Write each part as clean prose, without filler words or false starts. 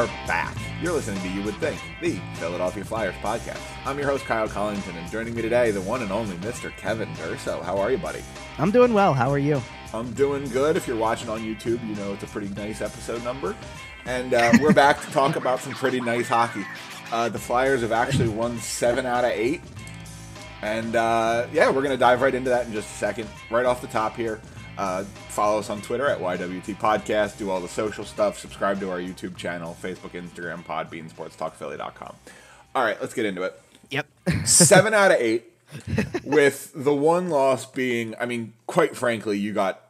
are back. You're listening to You Would Think, the Philadelphia Flyers podcast. I'm your host, Kyle Collington, and joining me today, the one and only Mr. Kevin Durso. How are you, buddy? I'm doing well. How are you? I'm doing good. If you're watching on YouTube, you know it's a pretty nice episode number. And we're back to talk about some pretty nice hockey. The Flyers have actually won 7 out of 8. And yeah, we're going to dive right into that in just a second. Right off the top here. Follow us on Twitter at YWT Podcast. Do all the social stuff. Subscribe to our YouTube channel, Facebook, Instagram, Podbean, SportsTalkPhilly.com. All right, let's get into it. Yep. 7 out of 8, with the one loss being, I mean, quite frankly, you got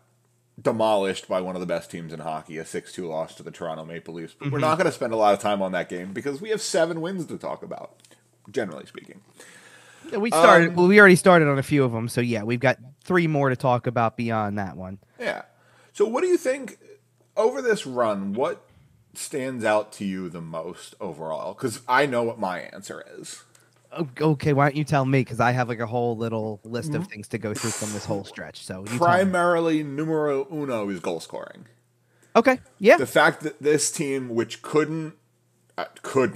demolished by one of the best teams in hockey, a 6-2 loss to the Toronto Maple Leafs. But we're not going to spend a lot of time on that game because we have 7 wins to talk about, generally speaking. We started. We already started on a few of them, so yeah, we've got 3 more to talk about beyond that one. Yeah. So, what do you think over this run? What stands out to you the most overall? Because I know what my answer is. Okay, why don't you tell me? Because I have like a whole little list of things to go through from this whole stretch. So, primarily, numero uno is goal scoring. Okay. Yeah. The fact that this team, which could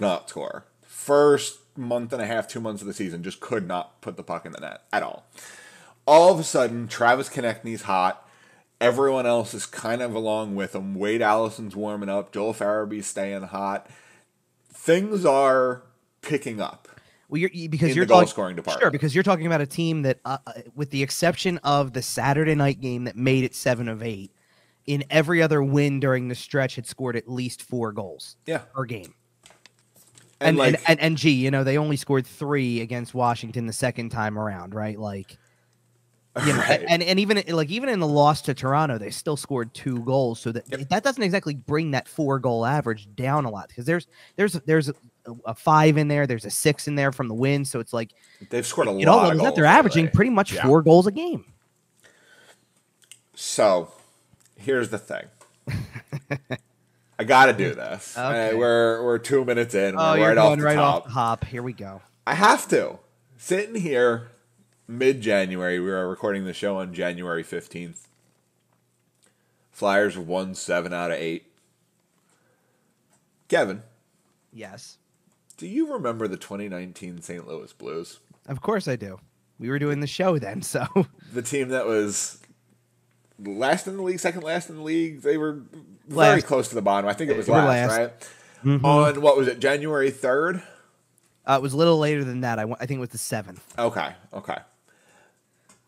not score, first month and a half, 2 months of the season, just could not put the puck in the net at all of a sudden, Travis Konecny's hot. Everyone else is kind of along with him. Wade Allison's warming up. Joel Farabee's staying hot. Things are picking up. Well, because in you're the goal scoring department. Sure, because you're talking about a team that, with the exception of the Saturday night game that made it 7 of 8, in every other win during the stretch had scored at least 4 goals. Per game. And gee, you know, they only scored 3 against Washington the second time around, right? Like, you know, right. and even in the loss to Toronto, they still scored 2 goals. So that doesn't exactly bring that 4-goal average down a lot, because there's a 5 in there, there's a 6 in there from the win. So it's like they've scored a lot of goals. They're averaging pretty much 4 goals a game. So here's the thing. I got to do this. Okay. We're 2 minutes in. Oh, we're you're going right off the hop. Here we go. I have to. Sitting here mid-January, we are recording the show on January 15th. Flyers won 7 out of 8. Kevin. Yes. Do you remember the 2019 St. Louis Blues? Of course I do. We were doing the show then, so. The team that was last in the league, second last in the league. They were very close to the bottom. I think it was last, right? Mm-hmm. On, what was it, January 3rd? It was a little later than that. I think it was the 7th. Okay.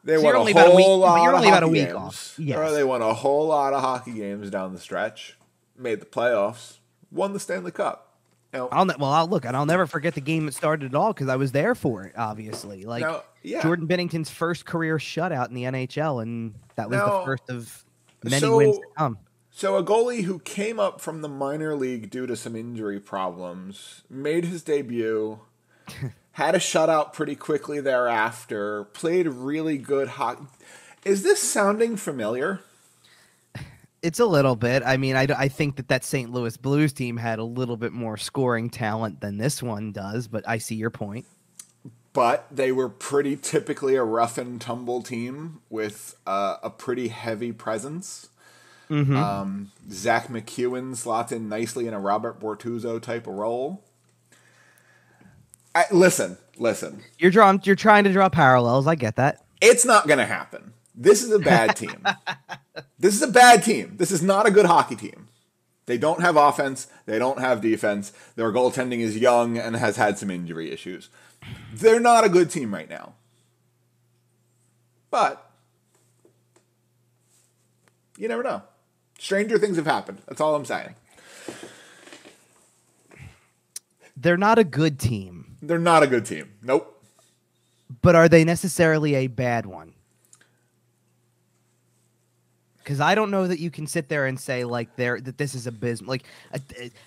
They won a whole lot you're of only about a hockey week games. Off. Yes. They won a whole lot of hockey games down the stretch, made the playoffs, won the Stanley Cup. I'll never forget the game that started it all, because I was there for it, obviously. Jordan Binnington's first career shutout in the NHL, and that was the first of many wins to come. So a goalie who came up from the minor league due to some injury problems, made his debut, had a shutout pretty quickly thereafter, played really good hockey. Is this sounding familiar? It's a little bit. I mean, I think that St. Louis Blues team had a little bit more scoring talent than this one does, but I see your point. But they were pretty typically a rough and tumble team with a pretty heavy presence. Mm-hmm. Zach McEwen slots in nicely in a Robert Bortuzzo type of role. Listen. You're trying to draw parallels. I get that. It's not going to happen. This is a bad team. This is a bad team. This is not a good hockey team. They don't have offense. They don't have defense. Their goaltending is young and has had some injury issues. They're not a good team right now. But you never know. Stranger things have happened. That's all I'm saying. They're not a good team. They're not a good team. Nope. But are they necessarily a bad one? Because I don't know that you can sit there and say that this is abysmal. Like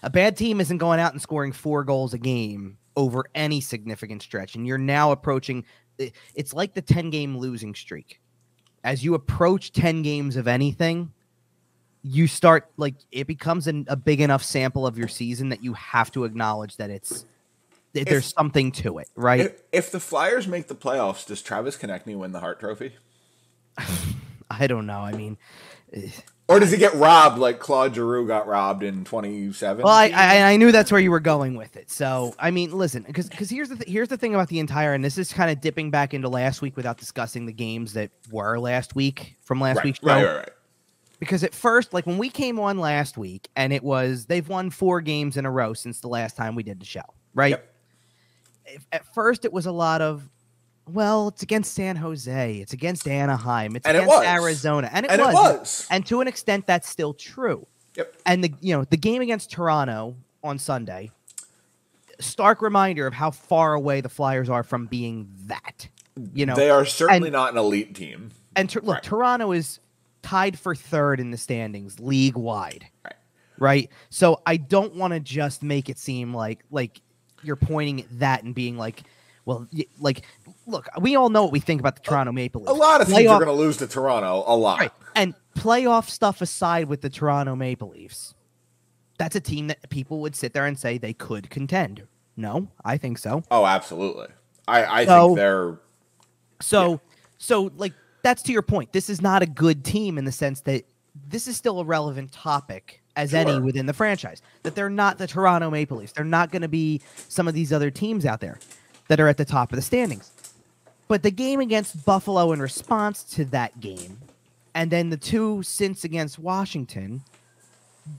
a bad team isn't going out and scoring 4 goals a game over any significant stretch, and you're now approaching. It's like the 10-game losing streak. As you approach 10 games of anything, you start it becomes a big enough sample of your season that you have to acknowledge that there's something to it, right? If the Flyers make the playoffs, does Travis Konecny win the Hart Trophy? I don't know. I mean, Or does he get robbed like Claude Giroux got robbed in 2017? Well, I knew that's where you were going with it. So, I mean, listen, because here's the thing about the entire, and this is kind of dipping back into last week without discussing the games that were last week from last week's show. Right. Because at first, like when we came on last week, and it was they've won 4 games in a row since the last time we did the show, right? Yep. At first, it was a lot of, well, it's against San Jose, it's against Anaheim, it's against Arizona, and it was. And to an extent, that's still true. Yep. And the game against Toronto on Sunday, stark reminder of how far away the Flyers are from being that. They are certainly not an elite team. And look, Toronto is tied for 3rd in the standings league wide. Right. So I don't want to just make it seem like you're pointing at that and being like, well, like, look, we all know what we think about the Toronto Maple Leafs. A lot of teams are going to lose to Toronto, a lot. Right. And playoff stuff aside with the Toronto Maple Leafs, that's a team that people would sit there and say they could contend. No, I think so. Oh, absolutely. I think they're... So, like, that's to your point. This is not a good team in the sense that this is still a relevant topic as any within the franchise. That they're not the Toronto Maple Leafs. They're not going to be some of these other teams out there that are at the top of the standings. But the game against Buffalo in response to that game, and then the 2 since against Washington,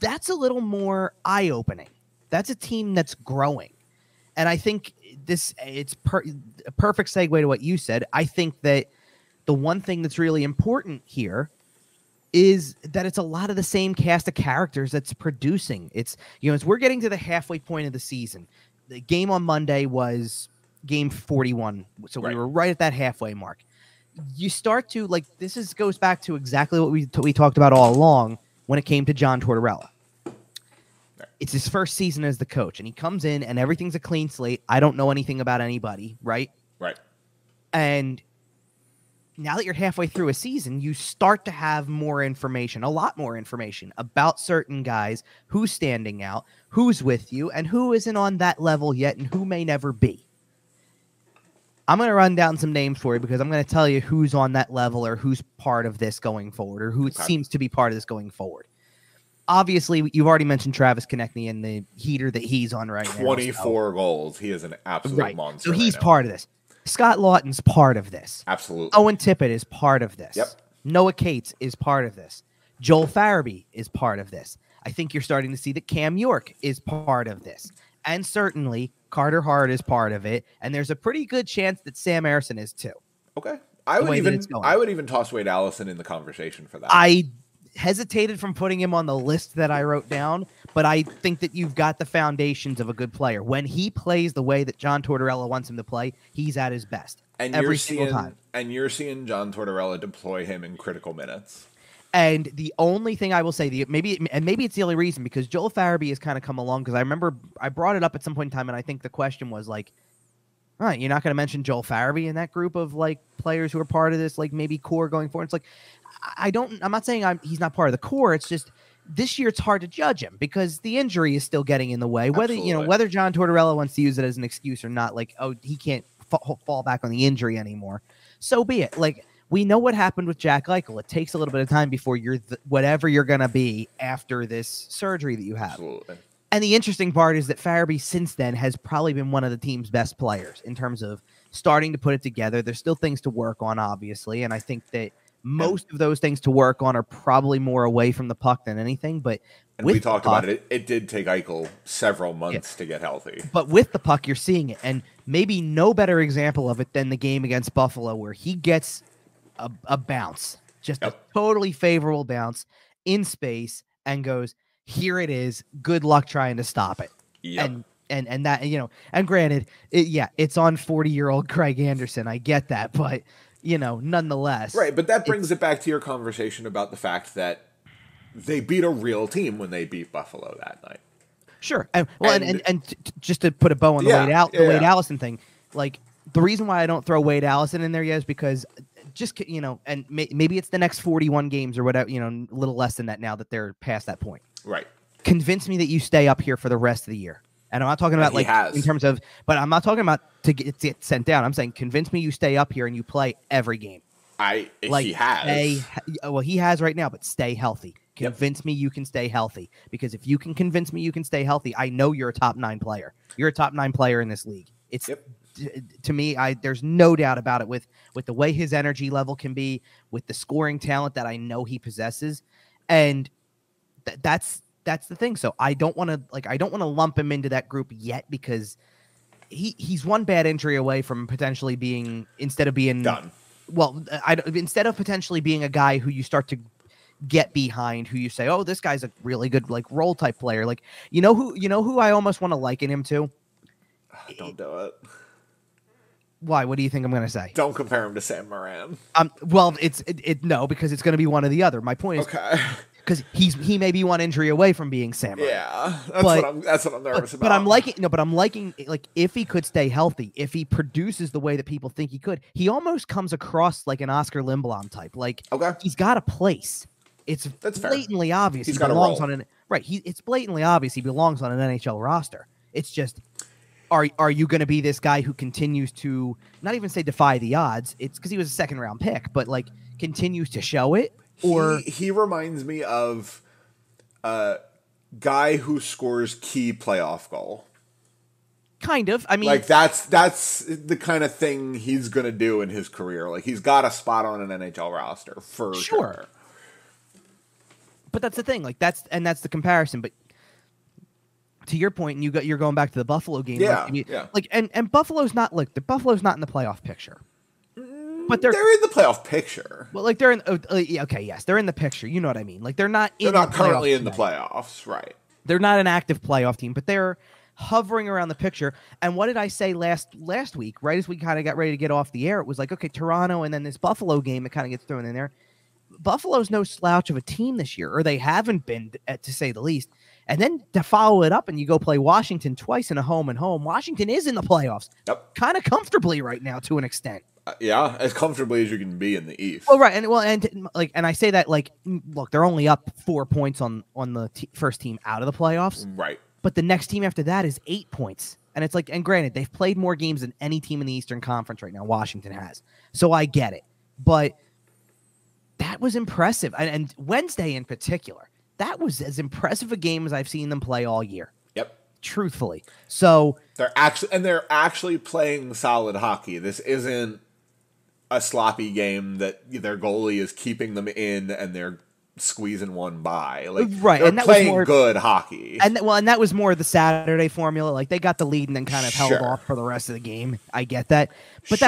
that's a little more eye-opening. That's a team that's growing. And I think it's a perfect segue to what you said. I think that the one thing that's really important here is that it's a lot of the same cast of characters that's producing. It's, as we're getting to the halfway point of the season. The game on Monday was game 41. So we were right at that halfway mark. You start to goes back to exactly what we talked about all along when it came to John Tortorella. It's his first season as the coach, and he comes in and everything's a clean slate. I don't know anything about anybody, right? Right. And now that you're halfway through a season, you start to have more information, a lot more information about certain guys, who's standing out, who's with you, and who isn't on that level yet, and who may never be. I'm going to run down some names for you because I'm going to tell you who's on that level or who's part of this going forward or who seems to be part of this going forward. Obviously, you've already mentioned Travis Konecny and the heater that he's on right now. 24 goals. He is an absolute monster. So he's part of this. Scott Lawton's part of this. Absolutely. Owen Tippett is part of this. Yep. Noah Cates is part of this. Joel Farabee is part of this. I think you're starting to see that Cam York is part of this. And certainly Carter Hart is part of it. And there's a pretty good chance that Sam Ersson is too. Okay. I would even toss Wade Allison in the conversation for that. I hesitated from putting him on the list that I wrote down, but I think that you've got the foundations of a good player. When he plays the way that John Tortorella wants him to play, he's at his best every single time. And you're seeing John Tortorella deploy him in critical minutes. And the only thing I will say, maybe it's the only reason, because Joel Farabee has kind of come along, because I remember I brought it up at some point in time, and I think the question was like, all right, you're not going to mention Joel Farabee in that group of like players who are part of this, like maybe core going forward. It's like, I'm not saying he's not part of the core. It's just this year it's hard to judge him because the injury is still getting in the way. Whether John Tortorella wants to use it as an excuse or not, like, oh, he can't fall back on the injury anymore. So be it. Like, we know what happened with Jack Eichel. It takes a little bit of time before you're whatever you're going to be after this surgery that you have. Absolutely. And the interesting part is that Farabee since then has probably been one of the team's best players in terms of starting to put it together. There's still things to work on, obviously, and I think that most of those things to work on are probably more away from the puck than anything. But we talked about it. It did take Eichel several months to get healthy. But with the puck, you're seeing it. And maybe no better example of it than the game against Buffalo, where he gets a bounce, just a totally favorable bounce in space, and goes, here it is. Good luck trying to stop it. Yep. And that, and granted, it's on 40-year-old Craig Anderson. I get that, but nonetheless. Right, but that brings it back to your conversation about the fact that they beat a real team when they beat Buffalo that night. Sure. And just to put a bow on the Wade Allison thing, like, the reason why I don't throw Wade Allison in there yet is because and maybe it's the next 41 games or whatever, a little less than that now that they're past that point. Right. Convince me that you stay up here for the rest of the year. And I'm not talking about in terms of, but I'm not talking about to get sent down. I'm saying convince me you stay up here and you play every game. He has. Well, he has right now, but stay healthy. Convince me you can stay healthy, because if you can convince me you can stay healthy, I know you're a top 9 player. You're a top 9 player in this league. It's to me, there's no doubt about it with the way his energy level can be, with the scoring talent that I know he possesses, and that's the thing. So I don't want to lump him into that group yet, because he's one bad injury away from potentially being, instead of potentially being a guy who you start to get behind, who you say, oh, this guy's a really good like role type player. Like, you know who I almost want to liken him to? Don't do it. Why? What do you think I'm going to say? Don't compare him to Sam Moran. Well, no, because it's going to be one or the other. My point is, because he may be one injury away from being Sam Moran. Yeah, that's what I'm nervous about. But I'm liking like, if he could stay healthy, if he produces the way that people think he could, he almost comes across like an Oscar Lindblom type. Like, he's got a place. That's blatantly fair. Obvious he's he got belongs a role. on an right. It's blatantly obvious he belongs on an NHL roster. It's just, are you going to be this guy who continues to not even say defy the odds? It's because he was a second round pick, but like continues to show it. Or he reminds me of a guy who scores key playoff goal. Kind of. I mean, like that's the kind of thing he's going to do in his career. Like, he's got a spot on an NHL roster for sure. But that's the thing, like that's the comparison. But to your point, and you're going back to the Buffalo game, like and Buffalo's not in the playoff picture, but they're in the playoff picture. Well, like they're in yes, they're in the picture. You know what I mean? Like they're not currently in the playoffs, right? They're not an active playoff team, but they're hovering around the picture. And what did I say last week? Right as we kind of got ready to get off the air, it was like, okay, Toronto, and then this Buffalo game that kind of gets thrown in there. Buffalo's no slouch of a team this year, or they haven't been, to say the least. And then to follow it up, and you go play Washington twice in a home and home. Washington is in the playoffs, kind of comfortably right now to an extent. As comfortably as you can be in the East. Well, right, and I say that like, look, they're only up 4 points on the first team out of the playoffs, right? But the next team after that is 8 points, and it's like, and granted, they've played more games than any team in the Eastern Conference right now. Washington has, so I get it, but. That was impressive. And Wednesday in particular, that was as impressive a game as I've seen them play all year. Yep. Truthfully. So they're actually playing solid hockey. This isn't a sloppy game that their goalie is keeping them in and they're squeezing one by. Like, right. They're and that playing was more, good hockey. And that was more the Saturday formula. Like, they got the lead and then kind of held off for the rest of the game. I get that. But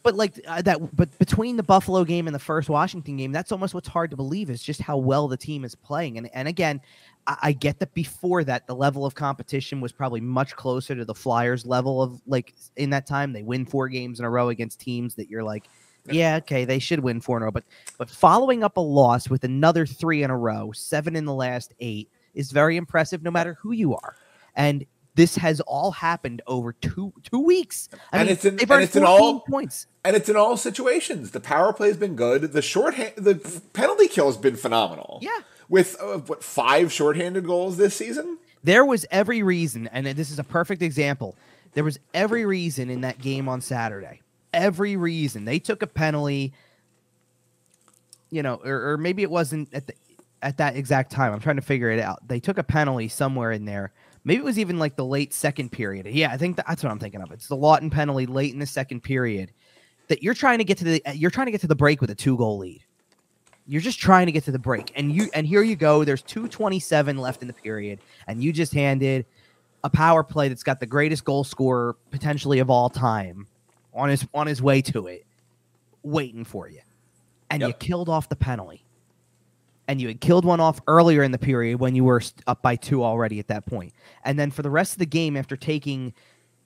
But between the Buffalo game and the first Washington game, that's almost what's hard to believe, is just how well the team is playing. And again, I get that before that, the level of competition was probably much closer to the Flyers level of, like, in that time. They win 4 games in a row against teams that you're like, yeah, okay, they should win 4 in a row. But following up a loss with another 3 in a row, 7 in the last 8, is very impressive no matter who you are. And this has all happened over two weeks. They've earned 14 points. And it's in all situations. The power play has been good. The penalty kill has been phenomenal. Yeah. With 5 shorthanded goals this season? There was every reason, and this is a perfect example. There was every reason in that game on Saturday. Every reason. They took a penalty, or maybe it wasn't at that exact time. I'm trying to figure it out. They took a penalty somewhere in there. Maybe it was even like the late second period. Yeah, I think that's what I'm thinking of. It's the Lawton penalty late in the second period. That you're trying to get to the break with a 2-goal lead. You're just trying to get to the break, and here you go. There's 2:27 left in the period, and you just handed a power play that's got the greatest goal scorer potentially of all time on his way to it, waiting for you, and you killed off the penalty, and you had killed one off earlier in the period when you were up by 2 already at that point, and then for the rest of the game, after taking.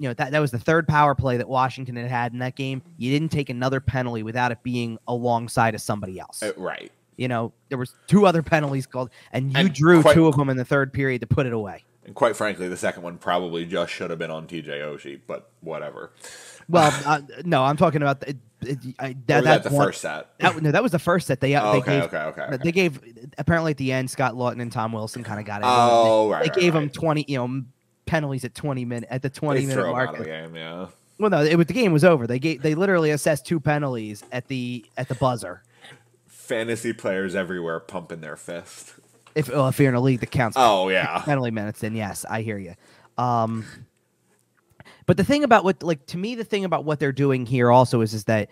That was the 3rd power play that Washington had in that game. You didn't take another penalty without it being alongside of somebody else. Right. There was 2 other penalties called, and you drew 2 of them in the 3rd period to put it away. And quite frankly, the second one probably just should have been on TJ Oshie, but whatever. Well, no, I'm talking about that the first set. That was the first set. They Okay. They gave, apparently at the end, Scott Lawton and Tom Wilson kind of got it. Oh, They gave them 20, penalties at 20 minutes at the 20-minute mark. Out of the game, yeah. Well, no, the game was over. They literally assessed 2 penalties at the buzzer. Fantasy players everywhere pumping their fist. If you're in a league that counts, penalty minutes, then yes, I hear you. But the thing about the thing about what they're doing here also is that,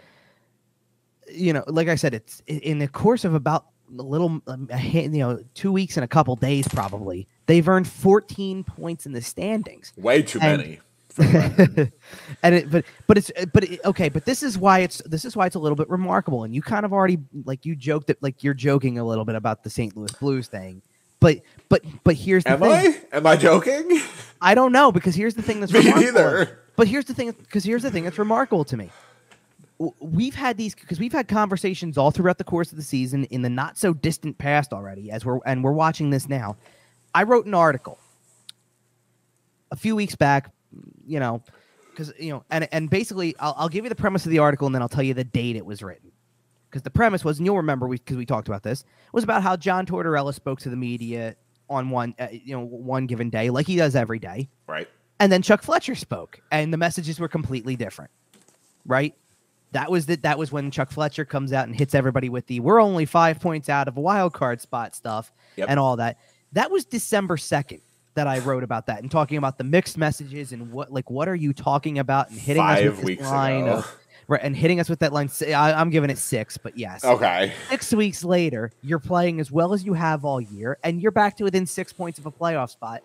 like I said, it's in the course of about 2 weeks and a couple days, probably they've earned 14 points in the standings. Way too many. But this is why it's a little bit remarkable, and you kind of already you joked that you're joking a little bit about the St. Louis Blues thing, but here's the thing. Am I joking? I don't know, because here's the thing that's Me remarkable. neither. But here's the thing that's remarkable to me. We've had conversations all throughout the course of the season in the not so distant past already, we're watching this now. I wrote an article a few weeks back, because and basically I'll give you the premise of the article, and then I'll tell you the date it was written. Because the premise was, and you'll remember because we talked about this, was about how John Tortorella spoke to the media on one given day, like he does every day. Right. And then Chuck Fletcher spoke, and the messages were completely different. Right. That was when Chuck Fletcher comes out and hits everybody with the "we're only 5 points out of a wild card spot" stuff and all that. That was December 2nd. That I wrote about that and talking about the mixed messages and what are you talking about, and hitting us with this line and hitting us with that line. I'm giving it 6, but yes. Okay. 6 weeks later, you're playing as well as you have all year, and you're back to within 6 points of a playoff spot.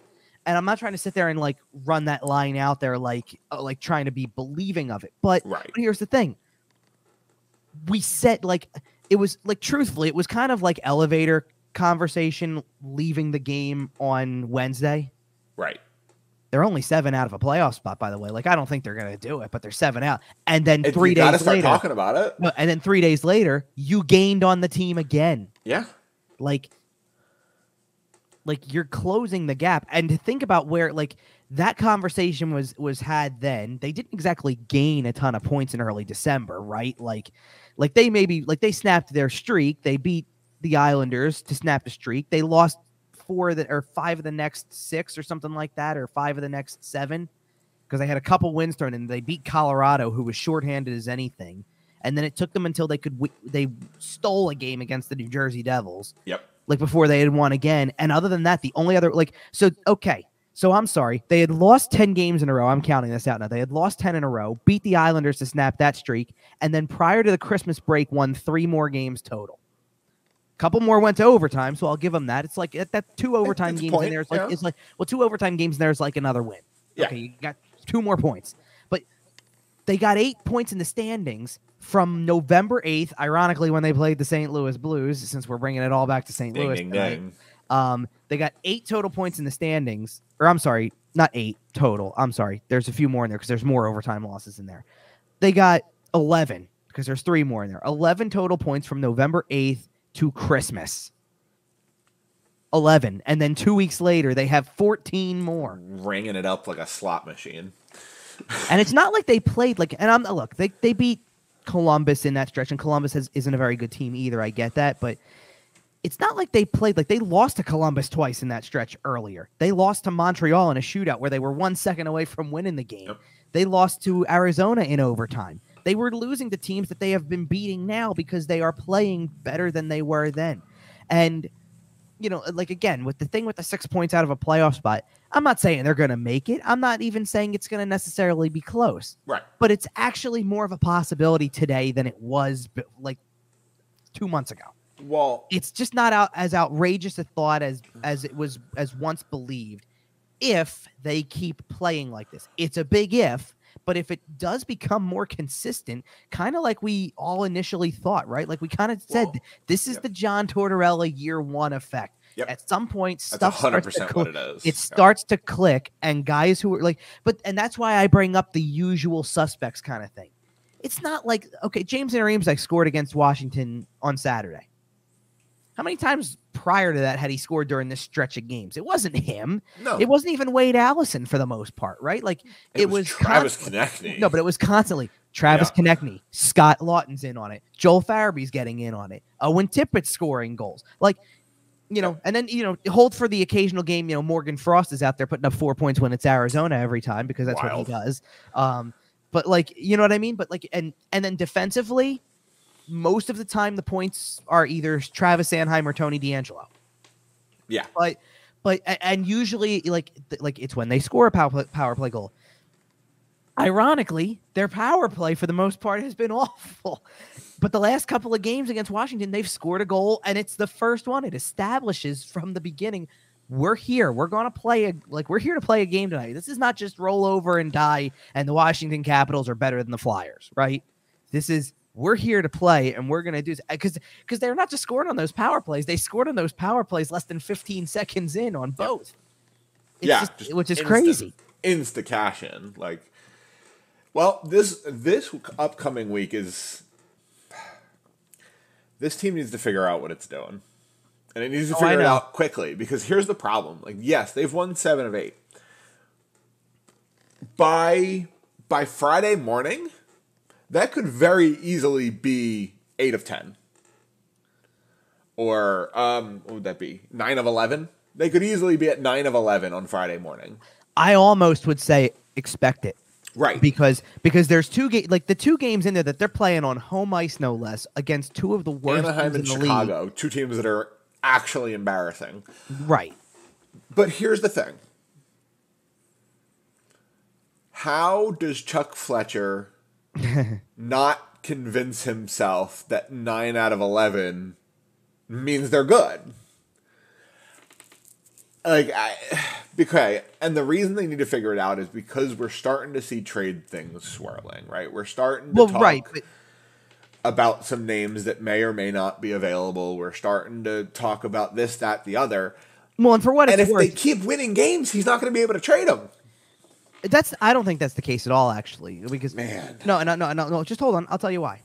And I'm not trying to sit there and run that line out there like trying to be believing of it. But here's the thing. We said it was truthfully, it was kind of like elevator conversation leaving the game on Wednesday. Right. They're only 7 out of a playoff spot, by the way. I don't think they're going to do it, but they're 7 out. And then 3 days later, start talking about it. No, and then 3 days later, you gained on the team again. Yeah. You're closing the gap. And to think about where that conversation was had then, they didn't exactly gain a ton of points in early December, right? They snapped their streak. They beat the Islanders to snap the streak. They lost 5 of the next 6 or something like that, or 5 of the next 7, because they had a couple wins thrown in. They beat Colorado, who was shorthanded as anything, and then it took them until they stole a game against the New Jersey Devils. Yep. Before they had won again. And other than that, the only other so I'm sorry, they had lost 10 games in a row. I'm counting this out now. They had lost 10 in a row, beat the Islanders to snap that streak, and then prior to the Christmas break, won 3 more games total. Couple more went to overtime, so I'll give them that. It's that 2 overtime games in there. It's 2 overtime games in there is another win. Yeah. Okay, you got 2 more points. But they got 8 points in the standings from November 8th, ironically, when they played the St. Louis Blues, since we're bringing it all back to St. Louis tonight. They got 8 total points in the standings. Or I'm sorry, not 8 total. I'm sorry. There's a few more in there because there's more overtime losses in there. They got 11 because there's 3 more in there. 11 total points from November 8th to Christmas. 11. And then 2 weeks later, they have 14 more. Ringing it up like a slot machine. And it's not like they played they beat Columbus in that stretch, and Columbus isn't a very good team either. I get that, but it's not like they played they lost to Columbus twice in that stretch earlier. They lost to Montreal in a shootout where they were 1 second away from winning the game. Yep. They lost to Arizona in overtime. They were losing to teams that they have been beating now because they are playing better than they were then. And, again, with the 6 points out of a playoff spot, I'm not saying they're going to make it. I'm not even saying it's going to necessarily be close. Right. But it's actually more of a possibility today than it was 2 months ago. Well, it's just not as outrageous a thought as it was as once believed. If they keep playing like this, it's a big if. But if it does become more consistent, kind of like we all initially thought, right? We kind of said, this is the John Tortorella year 1 effect. Yep. At some point, stuff starts to what it is. It starts to click, and guys who are and that's why I bring up the usual suspects kind of thing. It's not James Van scored against Washington on Saturday. How many times prior to that had he scored during this stretch of games? It wasn't him. No. It wasn't even Wade Allison for the most part, right? It was Travis Konecny. No, but it was constantly Travis Konecny. Scott Lawton's in on it. Joel Farabee's getting in on it. Owen Tippett's scoring goals. And then, hold for the occasional game, Morgan Frost is out there putting up 4 points when it's Arizona every time because that's what he does. But like, you know what I mean? But like, and then defensively, most of the time the points are either Travis Sanheim or Tony D'Angelo. Yeah. And usually like it's when they score a power play goal. Ironically, their power play for the most part has been awful. But the last couple of games against Washington, they've scored a goal, and it's the first one. It establishes from the beginning, we're here. We're going to play we're here to play a game tonight. This is not just roll over and die, and the Washington Capitals are better than the Flyers, right? This is, we're here to play, and we're going to do this. Because they're not just scoring on those power plays. They scored on those power plays less than 15 seconds in on both. Which is crazy. Insta cash in. Like, well, this upcoming week is... This team needs to figure out what it's doing. And it needs to figure it out quickly. Because here's the problem. Like, yes, they've won 7 of 8. By Friday morning, that could very easily be 8 of 10. Or, what would that be? 9 of 11? They could easily be at 9 of 11 on Friday morning. I almost would say expect it. Right. Because there's the 2 games in there that they're playing on home ice, no less, against 2 of the worst Anaheim teams and in the Chicago, league. 2 teams that are actually embarrassing. Right. But here's the thing. How does Chuck Fletcher not convince himself that 9 out of 11 means they're good? And the reason they need to figure it out is because we're starting to see trade things swirling, right? We're starting to talk about some names that may or may not be available. We're starting to talk about this, that, the other. Well, and for what it's worth, if they keep winning games, he's not going to be able to trade them. I don't think that's the case at all, actually. Because no. Just hold on. I'll tell you why.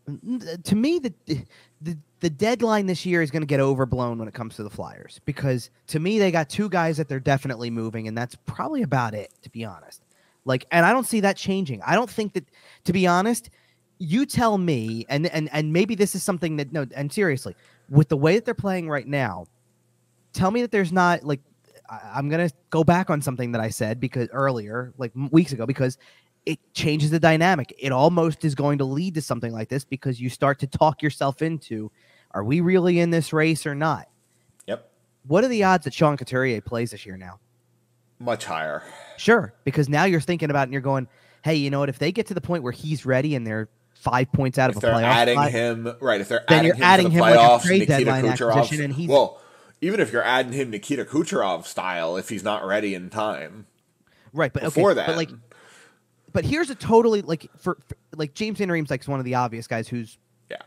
To me, the deadline this year is going to get overblown when it comes to the Flyers, because to me they got 2 guys that they're definitely moving, and that's probably about it, to be honest. Like, and I don't see that changing. I don't think that, to be honest, you tell me, and maybe this is something that, no, and seriously, with the way that they're playing right now, tell me that there's not, like, I'm going to go back on something that I said because earlier, like weeks ago, because it changes the dynamic. It almost is going to lead to something like this, because you start to talk yourself into, are we really in this race or not? Yep. What are the odds that Sean Couturier plays this year now? Much higher. Sure, because now you're thinking about it and you're going, hey, you know what? If they get to the point where he's ready and they're 5 points out of a playoff spot, if they're then you're adding him like a trade Nikita deadline Kucherov, acquisition, and he's even if you're adding him Nikita Kucherov style, if he's not ready in time, right? But before that, but here's a totally for James Van Riemsdyk is one of the obvious guys who's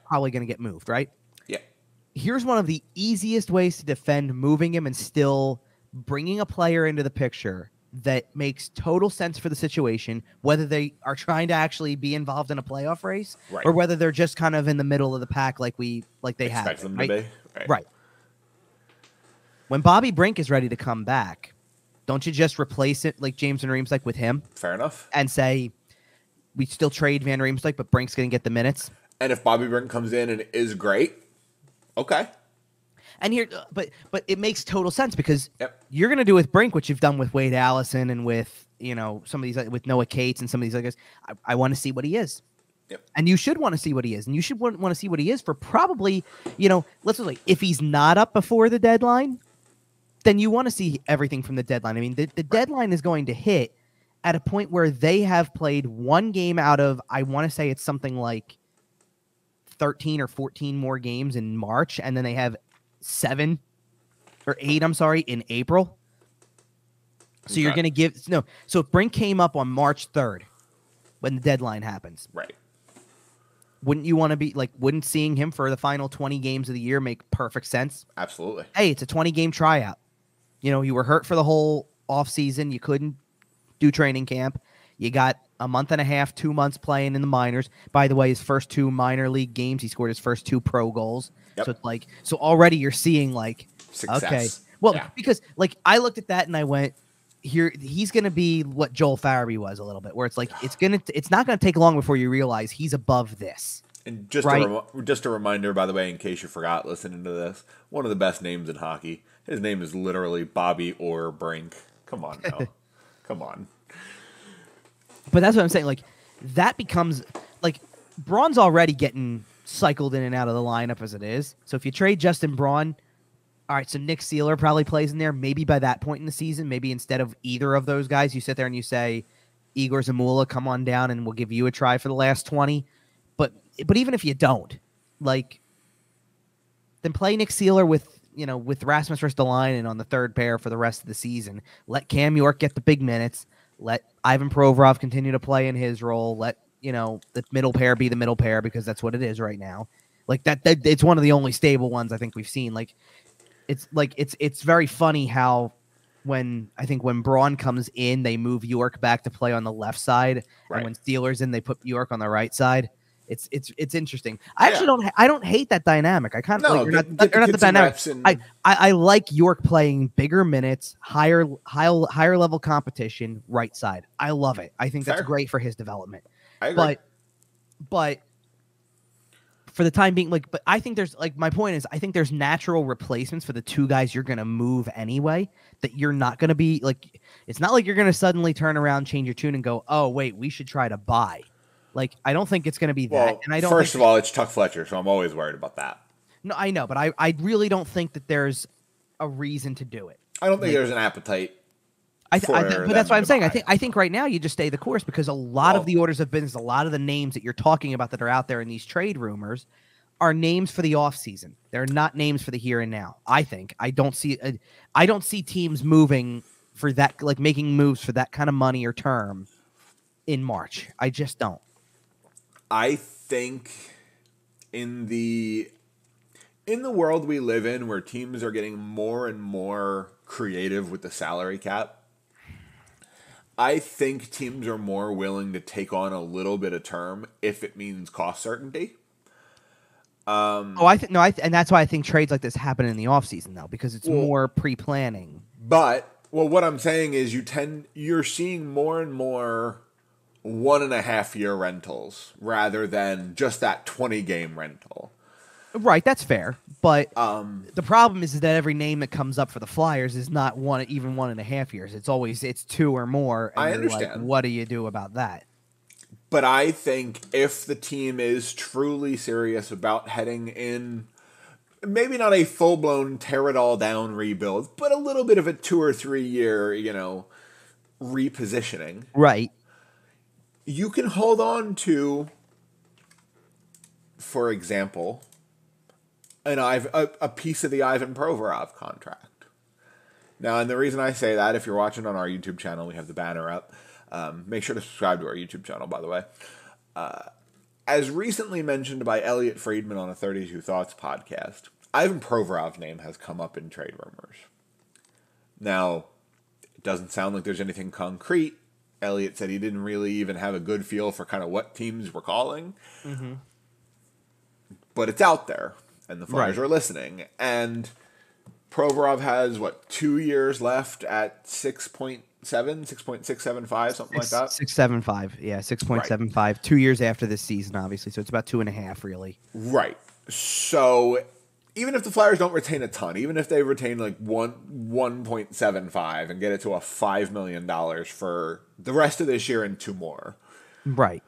probably going to get moved, right? Yeah. Here's one of the easiest ways to defend moving him and still bringing a player into the picture that makes total sense for the situation, whether they are trying to actually be involved in a playoff race, or whether they're just kind of in the middle of the pack like they expect have them to be. Right. When Bobby Brink is ready to come back, don't you just replace it like James Van Riemsdyk with him? Fair enough. And say, we still trade Van Riemsdyk, but Brink's going to get the minutes. And if Bobby Brink comes in and is great, okay. And here, but it makes total sense, because you're going to do with Brink what you've done with Wade Allison and with, some of these, with Noah Cates and some of these other guys. I want to see what he is. Yep. And you should want to see what he is. And you should want to see what he is for probably, let's say, if he's not up before the deadline, then you want to see everything from the deadline. I mean, the deadline is going to hit at a point where they have played 1 game out of, I want to say it's something like 13 or 14 more games in March, and then they have 7 or 8, in April. So you're going to so if Brink came up on March 3rd when the deadline happens. Right. Wouldn't you want to be wouldn't seeing him for the final 20 games of the year make perfect sense? Absolutely. Hey, it's a 20-game tryout. You were hurt for the whole offseason. You couldn't do training camp. You got a month and a half, 2 months playing in the minors. By the way, his first 2 minor league games, he scored his first 2 pro goals. Yep. So it's so already you're seeing success. Okay. Well, because I looked at that and I went, here he's going to be what Joel Farabee was a little bit, where it's it's not going to take long before you realize he's above this. And just a reminder, by the way, in case you forgot listening to this, one of the best names in hockey. His name is literally Bobby Orr Brink. Come on now. Come on. But that's what I'm saying. Like, that becomes like Braun's already getting cycled in and out of the lineup as it is. So if you trade Justin Braun, all right, so Nick Sealer probably plays in there. Maybe by that point in the season, maybe instead of either of those guys, you sit there and you say, Igor Zamula, come on down and we'll give you a try for the last 20. But even if you don't, like, then play Nick Sealer with Rasmus Ristolainen on the third pair for the rest of the season. Let Cam York get the big minutes. Let Ivan Provorov continue to play in his role. Let, the middle pair be the middle pair because that's what it is right now. Like that it's one of the only stable ones I think we've seen. It's very funny how when Braun comes in, they move York back to play on the left side, right. And when Steeler's in, they put York on the right side. It's interesting. I actually don't hate that dynamic. I kind of you're not the dynamic. I like York playing bigger minutes, higher level competition, right side. I love it. I think that's great for his development. I agree. But for the time being, but I think there's my point is I think there's natural replacements for the two guys you're gonna move anyway. That you're not gonna be it's not like you're gonna suddenly turn around, change your tune, and go, oh wait, we should try to buy. I don't think it's going to be that. Well, and I don't. First of all, it's Chuck Fletcher, so I'm always worried about that. No, I know, but I really don't think that there's a reason to do it. I don't think there's an appetite. But that's what I'm saying. I think right now you just stay the course because a lot of the orders of business, a lot of the names that you're talking about that are out there in these trade rumors, are names for the offseason. They're not names for the here and now. I think I don't see teams moving for that, making moves for that kind of money or term in March. I just don't. I think in the world we live in where teams are getting more and more creative with the salary cap, I think teams are more willing to take on a little bit of term if it means cost certainty. And that's why I think trades like this happen in the offseason though, because it's more pre-planning. But what I'm saying is you're seeing more and more 1.5 year rentals rather than just that 20 game rental. Right, that's fair. But the problem is that every name that comes up for the Flyers is not even 1.5 years. It's 2 or more. And I understand. What do you do about that? But I think if the team is truly serious about heading in, maybe not a full blown tear it all down rebuild, but a little bit of a 2 or 3 year, repositioning. Right. You can hold on to, for example, a piece of the Ivan Provorov contract. Now, and the reason I say that, if you're watching on our YouTube channel, we have the banner up. Make sure to subscribe to our YouTube channel, by the way. As recently mentioned by Elliot Friedman on a 32 Thoughts podcast, Ivan Provorov's name has come up in trade rumors. Now, it doesn't sound like there's anything concrete. Elliot said he didn't really even have a good feel for kind of what teams were calling. Mm-hmm. But it's out there, and the Flyers are listening. And Provorov has, 2 years left at 6.7, 6.675, something like that? 6.75, yeah, 6.75. Right. 2 years after this season, obviously, so it's about 2.5, really. Right. So even if the Flyers don't retain a ton, even if they retain 1.75 and get it to a $5 million for the rest of this year and 2 more. Right.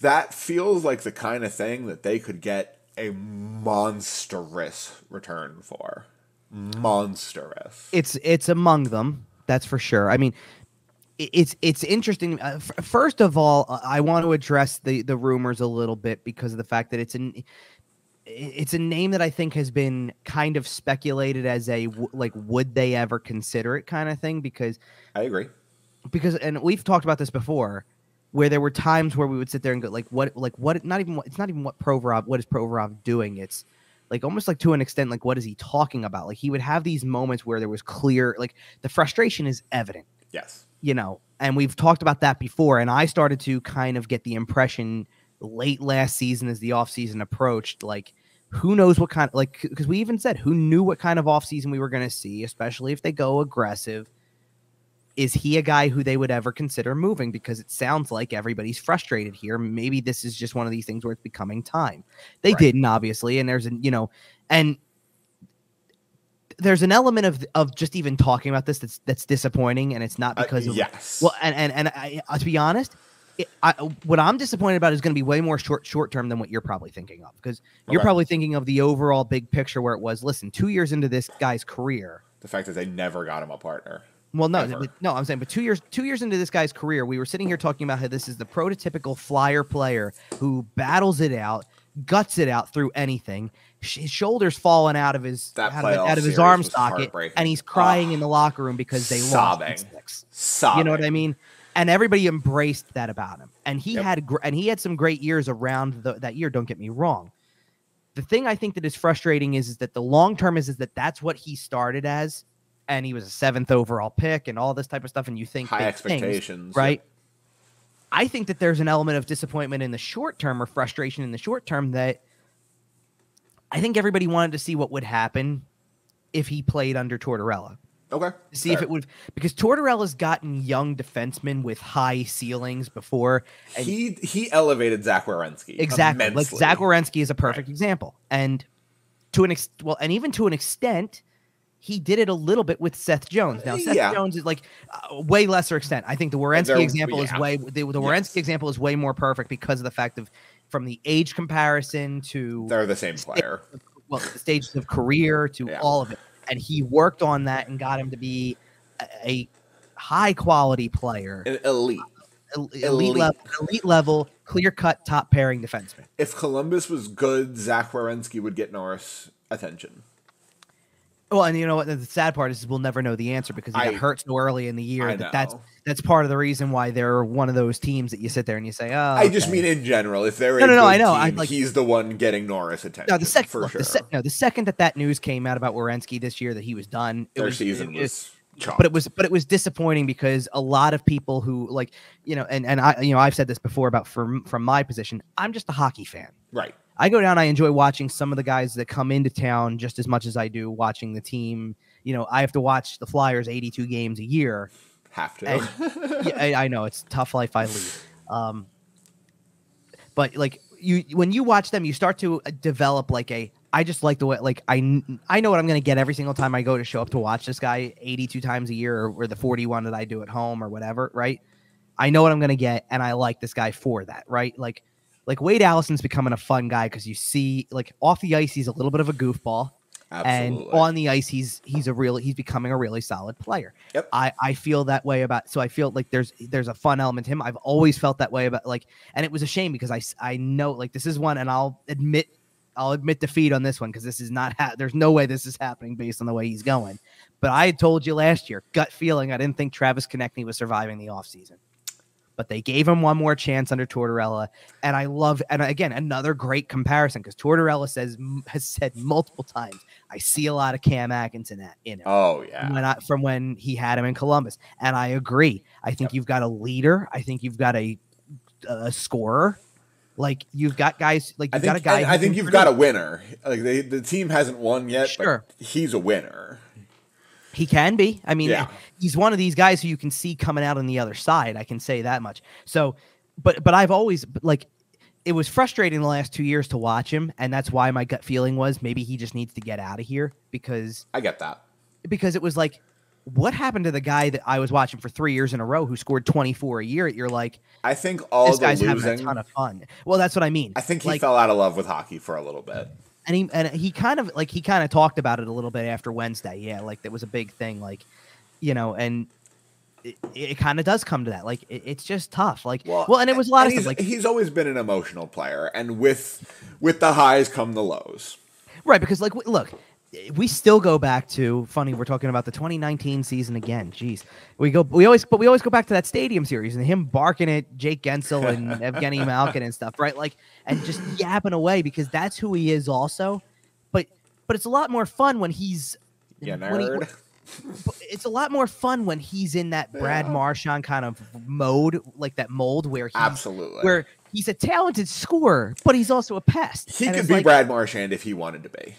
That feels like the kind of thing that they could get a monstrous return for. Monstrous. It's among them, that's for sure. I mean, it's interesting. First of all, I want to address the rumors a little bit because of the fact that it's a name that I think has been kind of speculated as would they ever consider it kind of thing, because I agree. And we've talked about this before, where there were times where we would sit there and go it's not even what is Provorov doing? It's almost to an extent, what is he talking about? He would have these moments where there was clear, the frustration is evident. Yes. And we've talked about that before. And I started to kind of get the impression late last season as the offseason approached, who knows what kind of, because we even said, who knew what kind of offseason we were going to see, especially if they go aggressive. Is he a guy who they would ever consider moving? Because it sounds like everybody's frustrated here. Maybe this is just one of these things where it's becoming time. They didn't, obviously. And there's and there's an element of just even talking about this that's disappointing, and it's not because of yes. Well, and I, to be honest, what I'm disappointed about is going to be way more short term than what you're probably thinking of, because you're probably thinking of the overall big picture where it was. Listen, 2 years into this guy's career, the fact that they never got him a partner. Well, no, I'm saying, but 2 years into this guy's career, we were sitting here talking about how this is the prototypical Flyer player who battles it out, guts it out through anything. His shoulders falling out of his arm socket, and he's crying in the locker room because they lost. Sobbing. You know what I mean? And everybody embraced that about him. And he had some great years around that year. Don't get me wrong. The thing I think that is frustrating is that the long term is that that's what he started as. And he was a 7th overall pick and all this type of stuff. And you think high expectations, right? Yep. I think that there's an element of disappointment in the short term, or frustration in the short term, that I think everybody wanted to see what would happen if he played under Tortorella. Okay. See if it would, because Tortorella's gotten young defensemen with high ceilings before. And he elevated Zach Werenski. Exactly. Immensely. Like Zach Werenski is a perfect example. And even to an extent, he did it a little bit with Seth Jones. Now, Seth Jones is like way lesser extent. I think the Werenski example is Werenski example is way more perfect because of the fact of from the age comparison to they're the same player. Well, the stages of career to all of it. And he worked on that and got him to be a high quality player. An elite level, clear cut top pairing defenseman. If Columbus was good, Zach Werenski would get Norris attention. Well, and you know what? The sad part is we'll never know the answer because he got hurt so early in the year. That's part of the reason why they're one of those teams that you sit there and you say, "Oh." I just mean in general, if they're I know. He's the one getting Norris attention. No, the second that news came out about Werenski this year that he was done, their season was. But it was disappointing because a lot of people who and I've said this before about from my position, I'm just a hockey fan. Right. I go down. I enjoy watching some of the guys that come into town just as much as I do watching the team. I have to watch the Flyers 82 games a year. Have to. And, I know it's a tough life I lead. But like when you watch them, you start to develop I just like the way I know what I'm going to get every single time I go to show up to watch this guy 82 times a year or the 41 that I do at home or whatever. Right. I know what I'm going to get. And I like this guy for that. Right. Like Wade Allison's becoming a fun guy because you see off the ice, he's a little bit of a goofball. Absolutely. And on the ice, he's becoming a really solid player. Yep. I feel that way so I feel like there's a fun element to him. I've always felt that way about and it was a shame because I know this is one, and I'll admit defeat on this one because this is not there's no way this is happening based on the way he's going. But I had told you last year, gut feeling, I didn't think Travis Konecny was surviving the offseason. But they gave him one more chance under Tortorella, and and again, another great comparison because Tortorella has said multiple times, I see a lot of Cam Atkinson in him. Oh yeah, from when he had him in Columbus, and I agree. I think you've got a leader. I think you've got a scorer. You've got guys. Got a guy. I think you've got a winner. The team hasn't won yet. Sure, but he's a winner. He can be. I mean, he's one of these guys who you can see coming out on the other side. I can say that much. So, but I've always it was frustrating the last 2 years to watch him, and that's why my gut feeling was maybe he just needs to get out of here because I get that. Because it was what happened to the guy that I was watching for 3 years in a row who scored 24 a year? You're I think this guy's having a ton of fun. Well, that's what I mean. I think he fell out of love with hockey for a little bit. And he kind of talked about it a little bit after Wednesday. Yeah, that was a big thing. And it kind of does come to that. It's just tough. And it was a lot of stuff. He's always been an emotional player, and with the highs come the lows. Right, because look, we still go back to funny. We're talking about the 2019 season again. Jeez, we always go back to that stadium series and him barking at Jake Gensel and Evgeny Malkin and stuff, right? And just yapping away because that's who he is, also. But it's a lot more fun when he's nerd. It's a lot more fun when he's in that Brad Marchand kind of mode, that mold where he's a talented scorer, but he's also a pest. He could be Brad Marchand if he wanted to be.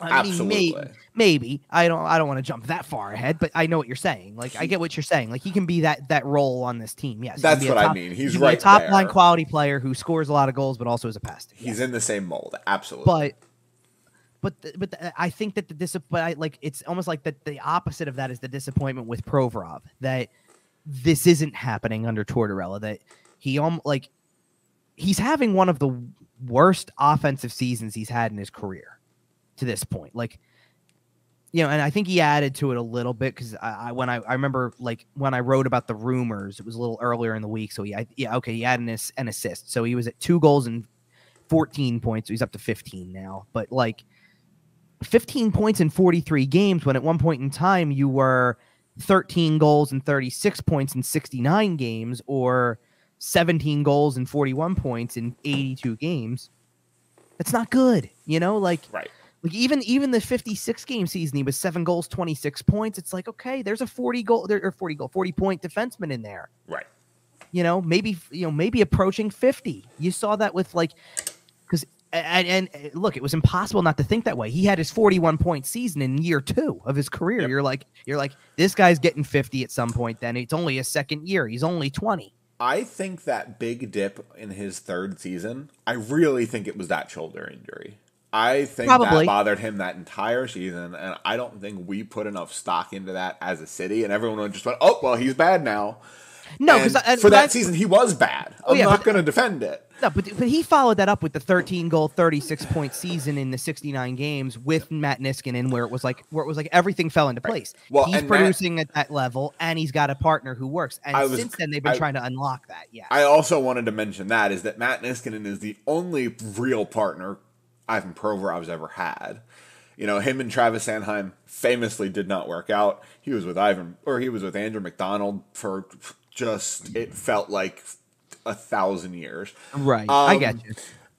Absolutely. Maybe. I don't want to jump that far ahead, but I know what you're saying. I get what you're saying. He can be that role on this team. Yes. That's what I mean. He's right a top line quality player who scores a lot of goals, but also is a pest. He's in the same mold. Absolutely. I think that it's almost like that the opposite of that is the disappointment with Provorov, that this isn't happening under Tortorella, that he's having one of the worst offensive seasons he's had in his career to this point. Like, you know, and I think he added to it a little bit because I remember like when I wrote about the rumors, it was a little earlier in the week. So he had an assist. So he was at 2 goals and 14 points. So he's up to 15 now. But like 15 points in 43 games when at one point in time you were 13 goals and 36 points in 69 games, or 17 goals and 41 points in 82 games. That's not good, you know, like, right. Like even the 56 game season, he was 7 goals, 26 points. It's like, okay, there's a 40 point defenseman in there. Right. You know, maybe approaching 50. You saw that with like, because and look, it was impossible not to think that way. He had his 41 point season in year 2 of his career. Yep. You're like, this guy's getting 50 at some point. Then it's only his second year. He's only 20. I think that big dip in his 3rd season, I really think it was that shoulder injury. I think that bothered him that entire season, and I don't think we put enough stock into that as a city, and everyone just went, oh, well, he's bad now. No, because for that season, he was bad. I'm not going to defend it. No, but he followed that up with the 13-goal, 36-point season in the 69 games with Matt Niskanen, where it was like everything fell into place. Right. Well, he's producing at that level, and he's got a partner who works. And since then, they've been trying to unlock that. Yeah. I also wanted to mention that is that Matt Niskanen is the only real partner Ivan Provorov's ever had. You know, him and Travis Sanheim famously did not work out. He was with Andrew McDonald for just, it felt like 1,000 years. Right. I get you.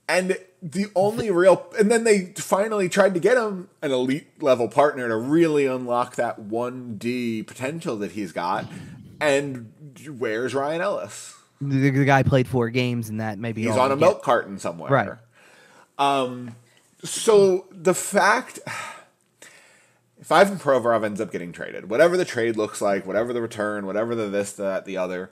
And the only and then they finally tried to get him an elite level partner to really unlock that 1D potential that he's got. And where's Ryan Ellis? The guy played 4 games, and that maybe he's on a milk carton somewhere. Right. So the fact, if Ivan Provorov ends up getting traded, whatever the trade looks like, whatever the return, whatever the this, that, the other,